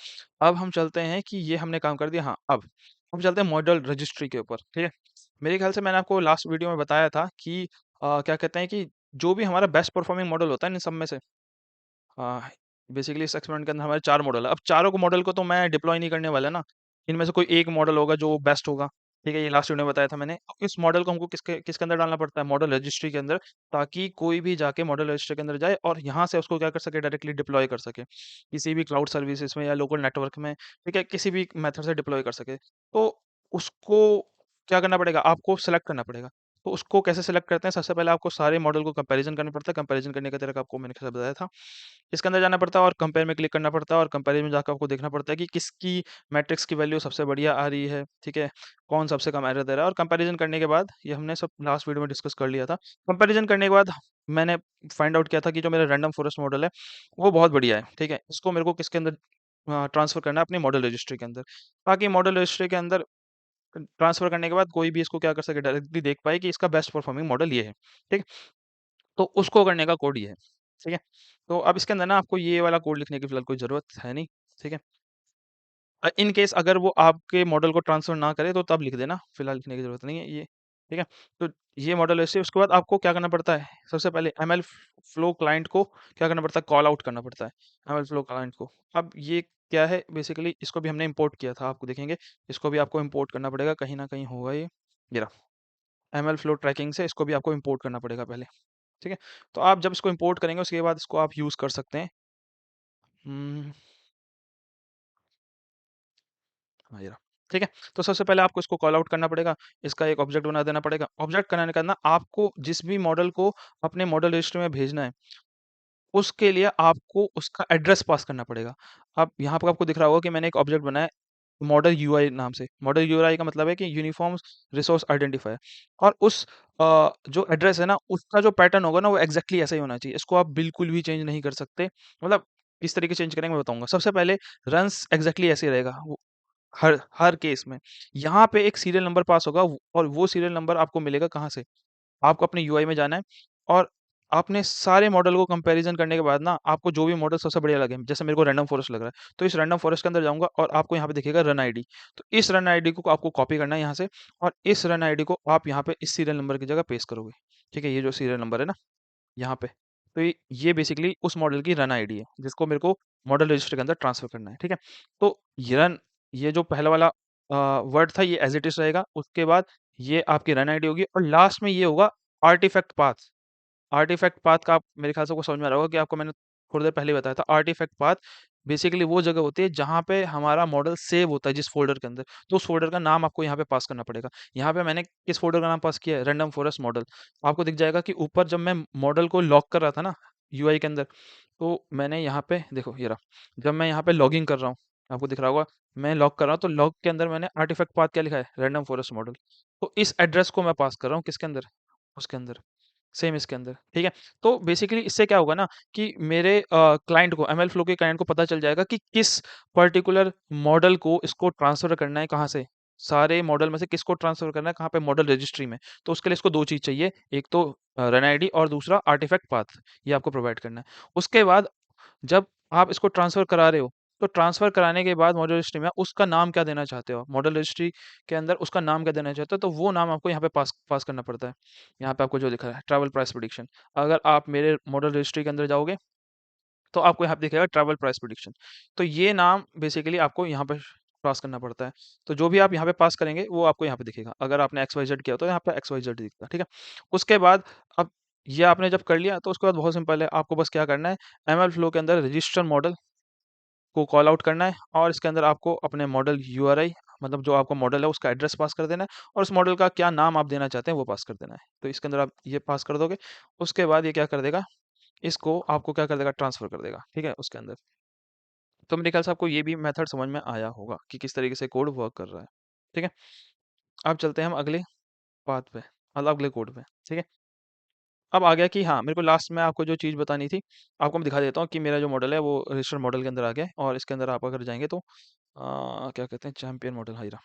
अब हम चलते हैं कि ये हमने काम कर दिया। हाँ, अब हम चलते हैं मॉडल रजिस्ट्री के ऊपर, ठीक है? मेरे ख्याल से मैंने आपको लास्ट वीडियो में बताया था कि क्या कहते हैं कि जो भी हमारा बेस्ट परफॉर्मिंग मॉडल होता है इन सब में से, हाँ, बेसिकली इस एक्सपेरिमेंट के अंदर हमारे 4 मॉडल है। अब चारों को मॉडल को तो मैं डिप्लॉय नहीं करने वाला ना। इनमें से कोई एक मॉडल होगा जो बेस्ट होगा। ठीक है, ये लास्ट वीडियो में बताया था मैंने। अब इस मॉडल को हमको किसके अंदर डालना पड़ता है? मॉडल रजिस्ट्री के अंदर, ताकि कोई भी जाके मॉडल रजिस्ट्री के अंदर जाए और यहाँ से उसको क्या कर सके, डायरेक्टली डिप्लॉय कर सके। किसी भी क्लाउड सर्विसेज़ में या लोकल नेटवर्क में, ठीक है? किसी भी मेथड से डिप्लॉय कर सके। तो उसको क्या करना पड़ेगा? आपको सेलेक्ट करना पड़ेगा। तो उसको कैसे सेलेक्ट करते हैं? सबसे पहले आपको सारे मॉडल को कंपैरिज़न करना पड़ता है। कंपैरिज़न करने का तरीका आपको मैंने कैसे बताया था। इसके अंदर जाना पड़ता है और कंपेयर में क्लिक करना पड़ता है, और कंपेयर में जाकर आपको देखना पड़ता है कि किसकी मैट्रिक्स की वैल्यू सबसे बढ़िया आ रही है, ठीक है? कौन सबसे कम एरर दे रहा है, और कंपैरिज़न करने के बाद ये हमने सब लास्ट वीडियो में डिस्कस कर लिया था। कंपैरिज़न करने के बाद मैंने फाइंड आउट किया था कि जो मेरा रैंडम फॉरेस्ट मॉडल है, वो बहुत बढ़िया है, ठीक है? इसको मेरे को किसके अंदर ट्रांसफ़र करना है? अपनी मॉडल रजिस्ट्री के अंदर। ताकि मॉडल रजिस्ट्री के अंदर ट्रांसफ़र करने के बाद कोई भी इसको क्या कर सके, डायरेक्टली देख पाए कि इसका बेस्ट परफॉर्मिंग मॉडल ये है, ठीक? तो उसको करने का कोड ये है, ठीक है? तो अब इसके अंदर ना आपको ये वाला कोड लिखने की फ़िलहाल कोई ज़रूरत है नहीं, ठीक है? इन केस अगर वो आपके मॉडल को ट्रांसफ़र ना करे, तो तब लिख देना, फ़िलहाल लिखने की ज़रूरत नहीं है ये, ठीक है? तो ये मॉडल ऐसे, उसके बाद आपको क्या करना पड़ता है? सबसे पहले एमएल फ्लो क्लाइंट को क्या करना पड़ता है? कॉल आउट करना पड़ता है, एमएल फ्लो क्लाइंट को। अब ये क्या है? बेसिकली इसको भी हमने इम्पोर्ट किया था, आपको देखेंगे, इसको भी आपको इम्पोर्ट करना पड़ेगा, कहीं न कहीं होगा ये रहा। एमएल फ्लो ट्रैकिंग से इसको भी आपको इम्पोर्ट करना पड़ेगा पहले, ठीक है? तो आप जब इसको इम्पोर्ट करेंगे, उसके बाद इसको आप यूज़ कर सकते हैं। हुँ, हाँ, ये रहा, ठीक है? तो सबसे पहले आपको इसको कॉल आउट करना पड़ेगा, इसका एक ऑब्जेक्ट बना देना पड़ेगा। ऑब्जेक्ट बनाने का ना आपको जिस भी मॉडल को अपने मॉडल रजिस्टर में भेजना है, उसके लिए आपको उसका एड्रेस पास करना पड़ेगा। अब यहाँ पे आपको दिख रहा होगा कि मैंने एक ऑब्जेक्ट बनाया है मॉडल यूआई नाम से। मॉडल यूआई का मतलब है कि यूनिफ़ॉर्म रिसोर्स आइडेंटिफायर, और उस जो एड्रेस है ना, उसका जो पैटर्न होगा ना, वो एग्ज़ैक्टली ऐसा ही होना चाहिए। इसको आप बिल्कुल भी चेंज नहीं कर सकते। मतलब किस तरीके से चेंज करेंगे मैं बताऊँगा। सबसे पहले रन्स एग्ज़ैक्टली ऐसे ही रहेगा। वो हर हर केस में। यहाँ पे एक सीरियल नंबर पास होगा, और वो सीरियल नंबर आपको मिलेगा कहाँ से? आपको अपने यूआई में जाना है, और आपने सारे मॉडल को कंपैरिज़न करने के बाद ना, आपको जो भी मॉडल सबसे बढ़िया लगे, जैसे मेरे को रैंडम फॉरेस्ट लग रहा है, तो इस रैंडम फॉरेस्ट के अंदर जाऊँगा और आपको यहाँ पे दिखेगा रन आईडी। तो इस रन आईडी को आपको कॉपी करना है यहाँ से, और इस रन आईडी को आप यहाँ पे इस सीरियल नंबर की जगह पेस्ट करोगे। ठीक है? ये जो सीरियल नंबर है ना, यहाँ पे। तो ये बेसिकली उस मॉडल की रन आईडी है, जिसको मेरे को मॉडल रजिस्टर के अंदर ट्रांसफ़र करना है, ठीक है? तो ये जो पहला वाला वर्ड था, ये एज़ इट इज़ रहेगा। उसके बाद ये आपकी रन आईडी होगी, और लास्ट में ये होगा आर्टिफैक्ट पाथ। आर्टिफैक्ट पाथ का आप मेरे ख़्याल से आपको समझ में आ रहा होगा कि आपको मैंने थोड़ी देर पहले ही बताया था। आर्टिफैक्ट पाथ बेसिकली वो जगह होती है जहाँ पे हमारा मॉडल सेव होता है, जिस फ़ोल्डर के अंदर। तो उस फ़ोल्डर का नाम आपको यहाँ पे पास करना पड़ेगा। यहाँ पे मैंने किस फ़ोल्डर का नाम पास किया है? Random forest model. आपको दिख जाएगा कि ऊपर जब मैं मॉडल को लॉक कर रहा था ना यूआई के अंदर, तो मैंने यहाँ पे देखो ये रहा। जब मैं यहाँ पे लॉगिन कर रहा हूँ, आपको दिख रहा होगा, मैं लॉक कर रहा हूँ, तो लॉग के अंदर मैंने आर्टिफैक्ट पाथ क्या लिखा है? Random forest model. तो इस एड्रेस को मैं पास कर रहा हूँ किसके अंदर? उसके अंदर। सेम इसके अंदर, ठीक है? तो बेसिकली इससे क्या होगा ना कि मेरे क्लाइंट को, एमएल फ्लो के क्लाइंट को पता चल जाएगा कि किस पर्टिकुलर मॉडल को इसको ट्रांसफ़र करना है, कहाँ से? सारे मॉडल में से किसको ट्रांसफ़र करना है, कहाँ पे? मॉडल रजिस्ट्री में। तो उसके लिए इसको 2 चीज़ चाहिए, एक तो रन आईडी, और दूसरा आर्टिफैक्ट पाथ, ये आपको प्रोवाइड करना है। उसके बाद जब आप इसको ट्रांसफ़र करा रहे हो, तो ट्रांसफ़र कराने के बाद मॉडल रजिस्ट्री में उसका नाम क्या देना चाहते हो आप? मॉडल रजिस्ट्री के अंदर उसका नाम क्या देना चाहते हो, तो वो नाम आपको यहाँ पे पास पास करना पड़ता है। यहाँ पे आपको जो दिख रहा है, ट्रैवल प्राइस प्रेडिक्शन। अगर आप मेरे मॉडल रजिस्ट्री के अंदर जाओगे, तो आपको यहाँ पे दिखेगा ट्रैवल प्राइस प्रेडिक्शन। तो ये नाम बेसिकली आपको यहाँ पे पास करना पड़ता है। तो जो भी आप यहाँ पे पास करेंगे, वो आपको यहाँ पे दिखेगा। अगर आपने एक्स वाई जेड किया, तो यहाँ पे एक्स वाई जेड दिखता है, ठीक है? उसके बाद अब ये आपने जब कर लिया, तो उसके बाद बहुत सिंपल है, आपको बस क्या करना है, एमएल फ्लो के अंदर रजिस्टर मॉडल को कॉल आउट करना है, और इसके अंदर आपको अपने मॉडल यूआरआई, मतलब जो आपका मॉडल है उसका एड्रेस पास कर देना है, और उस मॉडल का क्या नाम आप देना चाहते हैं वो पास कर देना है। तो इसके अंदर आप ये पास कर दोगे, उसके बाद ये क्या कर देगा, इसको आपको क्या कर देगा, ट्रांसफ़र कर देगा, ठीक है? उसके अंदर। तो मेरे ख्याल से आपको ये भी मेथड समझ में आया होगा कि किस तरीके से कोड वर्क कर रहा है। ठीक है? अब चलते हैं हम अगले बात पे, मतलब अगले कोड पे। ठीक है? अब आ गया कि हाँ, मेरे को लास्ट में आपको जो चीज़ बतानी थी, आपको मैं दिखा देता हूँ कि मेरा जो मॉडल है वो रजिस्टर मॉडल के अंदर आ गया है और इसके अंदर आप अगर जाएँगे तो क्या कहते हैं, चैंपियन मॉडल, हाँ, ये रहा।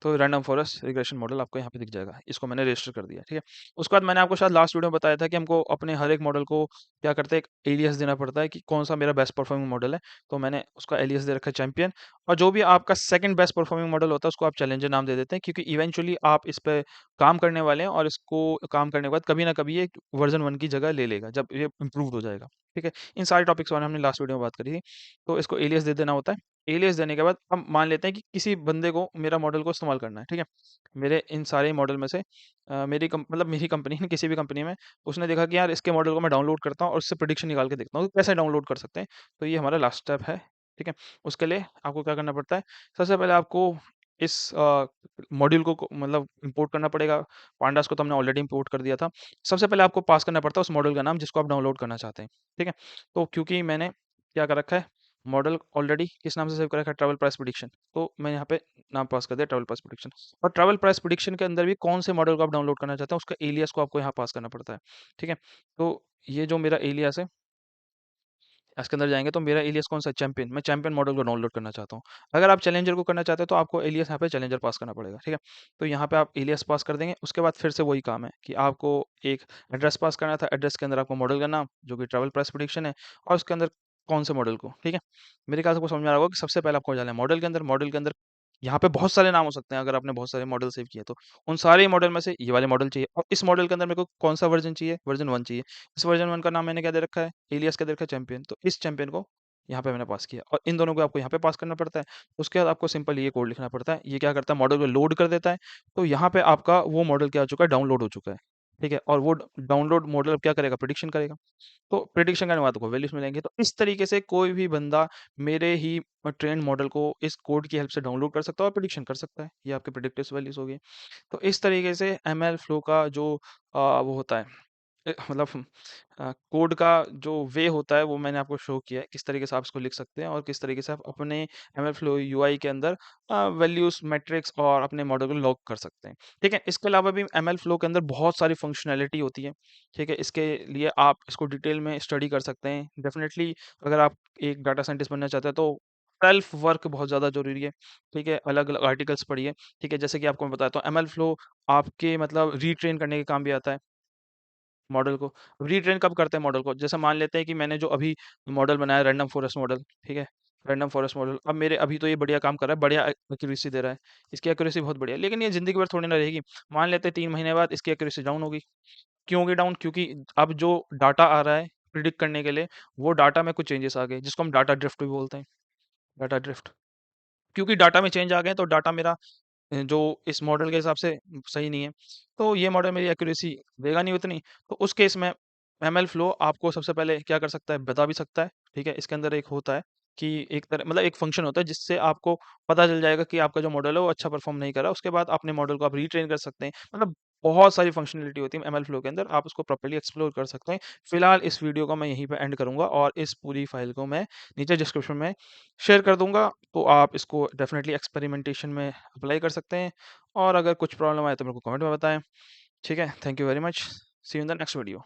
तो रैंडम फॉरेस्ट रिग्रेशन मॉडल आपको यहाँ पे दिख जाएगा। इसको मैंने रजिस्टर कर दिया, ठीक है? उसके बाद मैंने आपको शायद लास्ट वीडियो में बताया था कि हमको अपने हर एक मॉडल को क्या करते हैं, एक एलियास देना पड़ता है कि कौन-सा मेरा बेस्ट परफॉर्मिंग मॉडल है। तो मैंने उसका एलियास दे रखा है चैंपियन, और जो भी आपका सेकंड बेस्ट परफॉर्मिंग मॉडल होता है उसको आप चैलेंजर नाम दे देते हैं, क्योंकि इवेंचुअली आप इस पे काम करने वाले हैं और इसको काम करने के बाद कभी ना कभी ये वर्ज़न 1 की जगह ले लेगा, जब ये इम्प्रूव्ड हो जाएगा, ठीक है? इन सारे टॉपिक्स के बारे में हमने लास्ट वीडियो में बात करी थी। तो इसको एलियास दे देना होता है। एलियास देने के बाद हम मान लेते हैं कि किसी बंदे को मेरा मॉडल को इस्तेमाल करना है, ठीक है? मेरे इन सारे मॉडल में से मेरी कंपनी ने, किसी भी कंपनी में उसने देखा कि यार इसके मॉडल को मैं डाउनलोड करता हूँ और उससे प्रेडिक्शन निकाल के देखता हूँ, तो कैसे डाउनलोड कर सकते हैं? तो ये हमारा लास्ट स्टेप है, ठीक है? उसके लिए आपको क्या करना पड़ता है, सबसे पहले आपको इस मॉड्यूल को मतलब इम्पोर्ट करना पड़ेगा। पांडास को तो हमने ऑलरेडी इम्पोर्ट कर दिया था। सबसे पहले आपको पास करना पड़ता है उस मॉडल का नाम जिसको आप डाउनलोड करना चाहते हैं, ठीक है? तो क्योंकि मैंने क्या कर रखा है, मॉडल ऑलरेडी किस नाम से सेव कर रखा है, ट्रैवल प्राइस प्रेडिक्शन, तो मैं यहाँ पे नाम पास कर दिया ट्रैवल प्राइस प्रेडिक्शन। और ट्रैवल प्राइस प्रेडिक्शन के अंदर भी कौन से मॉडल को आप डाउनलोड करना चाहते हैं उसका एलियास को आपको यहाँ पास करना पड़ता है, ठीक है? तो ये जो मेरा एलियास है, इसके अंदर जाएँगे तो मेरा एलियास कौन-सा है, चैंपियन। मैं चैंपियन मॉडल को डाउनलोड करना चाहता हूँ। अगर आप चैलेंजर को करना चाहते हो तो आपको एलियास यहाँ पे चैलेंजर पास करना पड़ेगा, ठीक है? तो यहाँ पे आप एलियास पास कर देंगे, उसके बाद फिर से वही काम है कि आपको एक एड्रेस पास करना था। एड्रेस के अंदर आपको मॉडल का नाम, जो कि ट्रैवल प्राइस प्रेडिक्शन है, और उसके अंदर कौन से मॉडल को, ठीक है? मेरे ख्याल से आपको समझ में आ रहा होगा कि सबसे पहले आपको जाना है मॉडल के अंदर यहाँ पे बहुत सारे नाम हो सकते हैं अगर आपने बहुत सारे मॉडल सेव किए तो। उन सारे मॉडल में से ये वाले मॉडल चाहिए, और इस मॉडल के अंदर मेरे को कौन-सा वर्ज़न चाहिए? वर्ज़न 1 चाहिए। इस वर्ज़न 1 का नाम मैंने क्या दे रखा है? एलियास क्या दे रखा है? चैंपियन। तो इस चैंपियन को यहाँ पे मैंने पास किया, और इन दोनों को आपको यहाँ पे पास करना पड़ता है। उसके बाद आपको सिंपल ये कोड लिखना पड़ता है। ये क्या करता है, मॉडल को लोड कर देता है। तो यहाँ पे आपका वो मॉडल क्या हो चुका है, डाउनलोड हो चुका है। ठीक है? और वो डाउनलोड मॉडल अब क्या करेगा, प्रेडिक्शन करेगा। तो प्रेडिक्शन करने के बाद आपको वैल्यूज़ मिलेंगे। तो इस तरीके से कोई भी बंदा मेरे ही ट्रेन्ड मॉडल को इस कोड की हेल्प से डाउनलोड कर सकता है और प्रेडिक्शन कर सकता है। ये आपके प्रेडिक्टिव वैल्यूज़ हो गई। तो इस तरीके से एमएल फ्लो का जो वो होता है, मतलब कोड का जो वे होता है वो मैंने आपको शो किया है, किस तरीके से आप इसको लिख सकते हैं और किस तरीके से आप अपने एमएल फ्लो यूआई के अंदर वैल्यूज, मैट्रिक्स और अपने मॉडल को लॉक कर सकते हैं। ठीक है, इसके अलावा भी एमएल फ्लो के अंदर बहुत सारी फंक्शनैलिटी होती है। ठीक है, इसके लिए आप इसको डिटेल में स्टडी कर सकते हैं। डेफिनेटली अगर आप एक डाटा साइंटिस्ट बनना चाहते हैं तो सेल्फ वर्क बहुत ज़्यादा ज़रूरी है। ठीक है, अलग-अलग आर्टिकल्स पढ़िए। ठीक है, जैसे कि आपको मैं बताता हूँ, एमएल फ्लो आपके मतलब रीट्रेन करने के काम भी आता है। मॉडल को रीट्रेन कब करते हैं मॉडल को? जैसे मान लेते हैं कि मैंने जो अभी मॉडल बनाया रैंडम फॉरेस्ट मॉडल, ठीक है? रैंडम फॉरेस्ट मॉडल अब मेरे अभी तो ये बढ़िया काम कर रहा है, बढ़िया एक्यूरेसी दे रहा है। इसकी एक्यूरेसी बहुत बढ़िया है, लेकिन ये ज़िंदगी भर थोड़ी ना रहेगी। मान लेते हैं 3 महीने बाद इसकी एक्यूरेसी डाउन होगी। क्यों होगी डाउन? क्योंकि अब जो डाटा आ रहा है प्रिडिक्ट करने के लिए, वो डाटा में कुछ चेंजेस आ गए, जिसको हम डाटा ड्रिफ्ट भी बोलते हैं, डाटा ड्रिफ्ट। क्योंकि डाटा में चेंज आ गए, तो डाटा मेरा जो इस मॉडल के हिसाब से सही नहीं है, तो ये मॉडल मेरी एक्यूरेसी देगा नहीं उतनी। तो उस केस में एमएल फ्लो आपको सबसे पहले क्या कर सकता है, बता भी सकता है, ठीक है? इसके अंदर एक होता है कि एक तरह मतलब एक फंक्शन होता है जिससे आपको पता चल जाएगा कि आपका जो मॉडल है वो अच्छा परफॉर्म नहीं कर रहा है। उसके बाद अपने मॉडल को आप रीट्रेन कर सकते हैं। मतलब बहुत सारी फंक्शनैलिटी होती है एमएल फ्लो के अंदर, आप उसको प्रॉपर्ली एक्सप्लोर कर सकते हैं। फिलहाल इस वीडियो को मैं यहीं पे एंड करूँगा और इस पूरी फाइल को मैं नीचे डिस्क्रिप्शन में शेयर कर दूँगा। तो आप इसको डेफ़िनेटली एक्सपेरिमेंटेशन में अप्लाई कर सकते हैं, और अगर कुछ प्रॉब्लम आए तो मेरे को कमेंट में बताएँ। ठीक है? Thank you very much. See you in the next video.